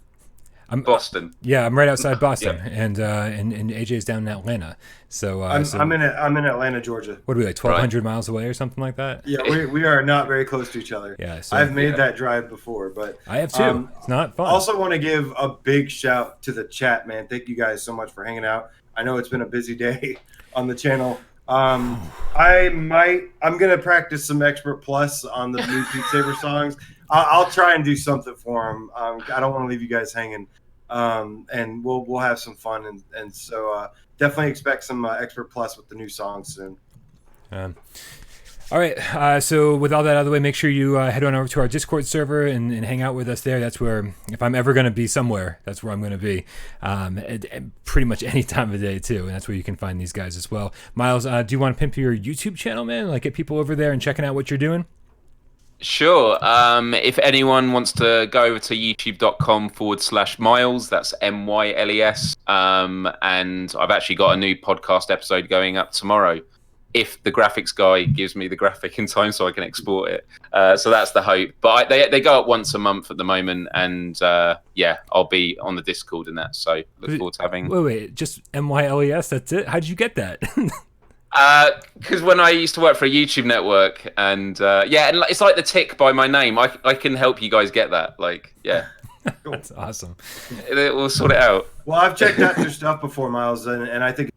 Boston. Yeah, I'm right outside Boston, and AJ's down in Atlanta. So I'm in Atlanta, Georgia. What are we, like 1,200 miles away or something like that? Yeah, we are not very close to each other. Yeah, so, I've made that drive before, but I have too. It's not fun. Also, want to give a big shout to the chat, man. Thank you guys so much for hanging out. I know it's been a busy day on the channel. I'm gonna practice some Expert Plus on the new Beat Saber songs. I'll try and do something for them. I don't want to leave you guys hanging, and we'll have some fun, and so definitely expect some Expert Plus with the new songs soon. All right, so with all that out of the way, make sure you head on over to our Discord server and hang out with us there. That's where, if I'm ever going to be somewhere, that's where I'm going to be, at pretty much any time of the day too, and that's where you can find these guys as well. Miles, do you want to pimp your YouTube channel, man? Like, get people over there and checking out what you're doing? Sure. If anyone wants to go over to youtube.com/Miles, that's MYLES, and I've actually got a new podcast episode going up tomorrow, if the graphics guy gives me the graphic in time so I can export it. So that's the hope. But they go up once a month at the moment, and I'll be on the Discord and that, so look forward to having... Wait, just MYLES, that's it? How did you get that? Because when I used to work for a YouTube network, and and it's like the tick by my name. I can help you guys get that. Like, yeah. Cool. That's awesome. We'll sort it out. Well, I've checked out your stuff before, Miles, and I think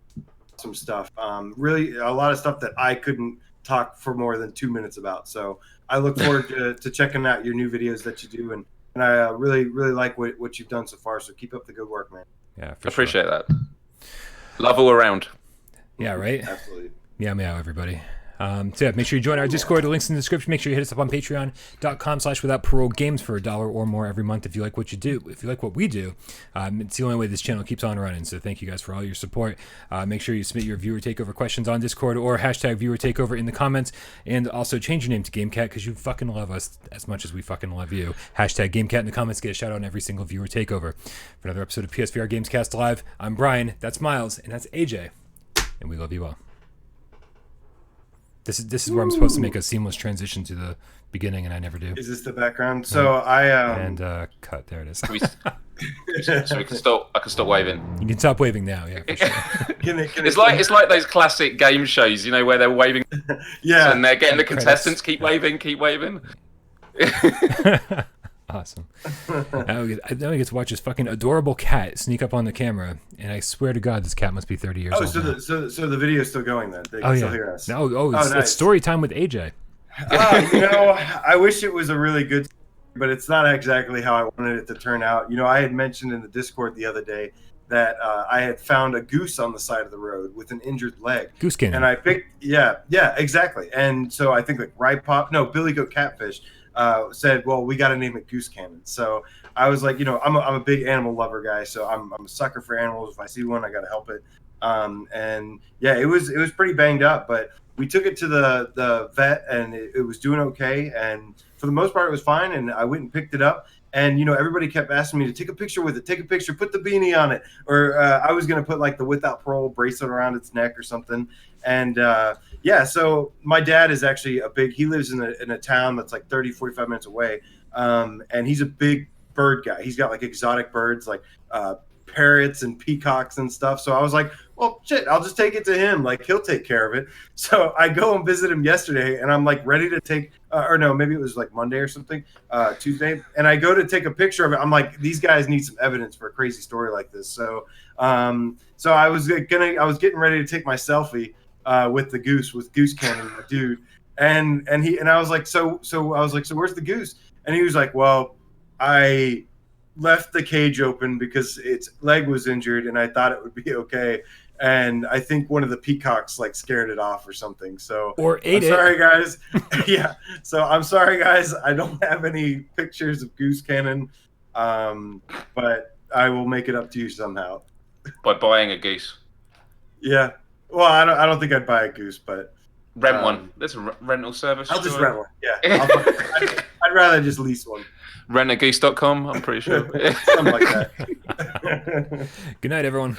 some stuff. Really, a lot of stuff that I couldn't talk for more than 2 minutes about. So I look forward to checking out your new videos that you do, and I really like what you've done so far. So keep up the good work, man. Yeah, appreciate that. Love all around. Yeah, right? Absolutely. Meow, everybody. So yeah, make sure you join our Discord. The link's in the description. Make sure you hit us up on patreon.com/withoutparole games for $1 or more every month if you like what you do. If you like what we do, it's the only way this channel keeps on running. So thank you guys for all your support. Make sure you submit your viewer takeover questions on Discord or hashtag viewer takeover in the comments. And also change your name to GameCat because you fucking love us as much as we fucking love you. Hashtag GameCat in the comments. Get a shout out on every single viewer takeover. For another episode of PSVR Gamescast Live, I'm Bryan. That's Miles. And that's AJ. And we love you all. This is where I'm supposed to make a seamless transition to the beginning, and I never do. Is this the background? So cut. There it is. So we can stop. I can stop waving. You can stop waving now. Yeah. For sure. It's like those classic game shows, where they're waving. Yeah. And they're getting the contestants keep waving. Awesome. Now we get to watch this fucking adorable cat sneak up on the camera, and I swear to God, this cat must be 30 years old. So the video's still going then? They can still hear us. Nice. It's story time with AJ. I wish it was a really good, but it's not exactly how I wanted it to turn out. I had mentioned in the Discord the other day that I had found a goose on the side of the road with an injured leg. Goose cannon. And I picked, exactly. And so I think Billy Goat Catfish said, well, we got to name it Goose Cannon. So I was like, I'm a big animal lover guy, so I'm a sucker for animals. If I see one, I got to help it. And yeah, it was pretty banged up, but we took it to the vet and it was doing okay. And for the most part, it was fine. And I went and picked it up. And, everybody kept asking me to take a picture with it, take a picture, put the beanie on it. Or I was going to put like the Without Parole bracelet around its neck or something. And yeah, so my dad is actually he lives in a town that's like 30, 45 minutes away. And he's a big bird guy. He's got like exotic birds, like parrots and peacocks and stuff. So I was like, well, shit, I'll just take it to him. Like, he'll take care of it. So I go and visit him yesterday, and I'm like ready to take, or no, maybe it was like Monday or something, Tuesday. And I go to take a picture of it. I'm like, these guys need some evidence for a crazy story like this. So, so I was getting ready to take my selfie with the goose, with Goose Cannon, the dude. And I was like, so where's the goose? And he was like, well, I left the cage open because its leg was injured and I thought it would be okay. And I think one of the peacocks like scared it off or something. So or ate it. Sorry, guys. Yeah. So I'm sorry, guys. I don't have any pictures of Goose Cannon, but I will make it up to you somehow. By buying a goose. Yeah. Well, I don't think I'd buy a goose, but rent one. There's a rental service. I'll just rent one. Yeah. I'd rather just lease one. Rentagoose.com, I'm pretty sure. Something like that. Good night, everyone.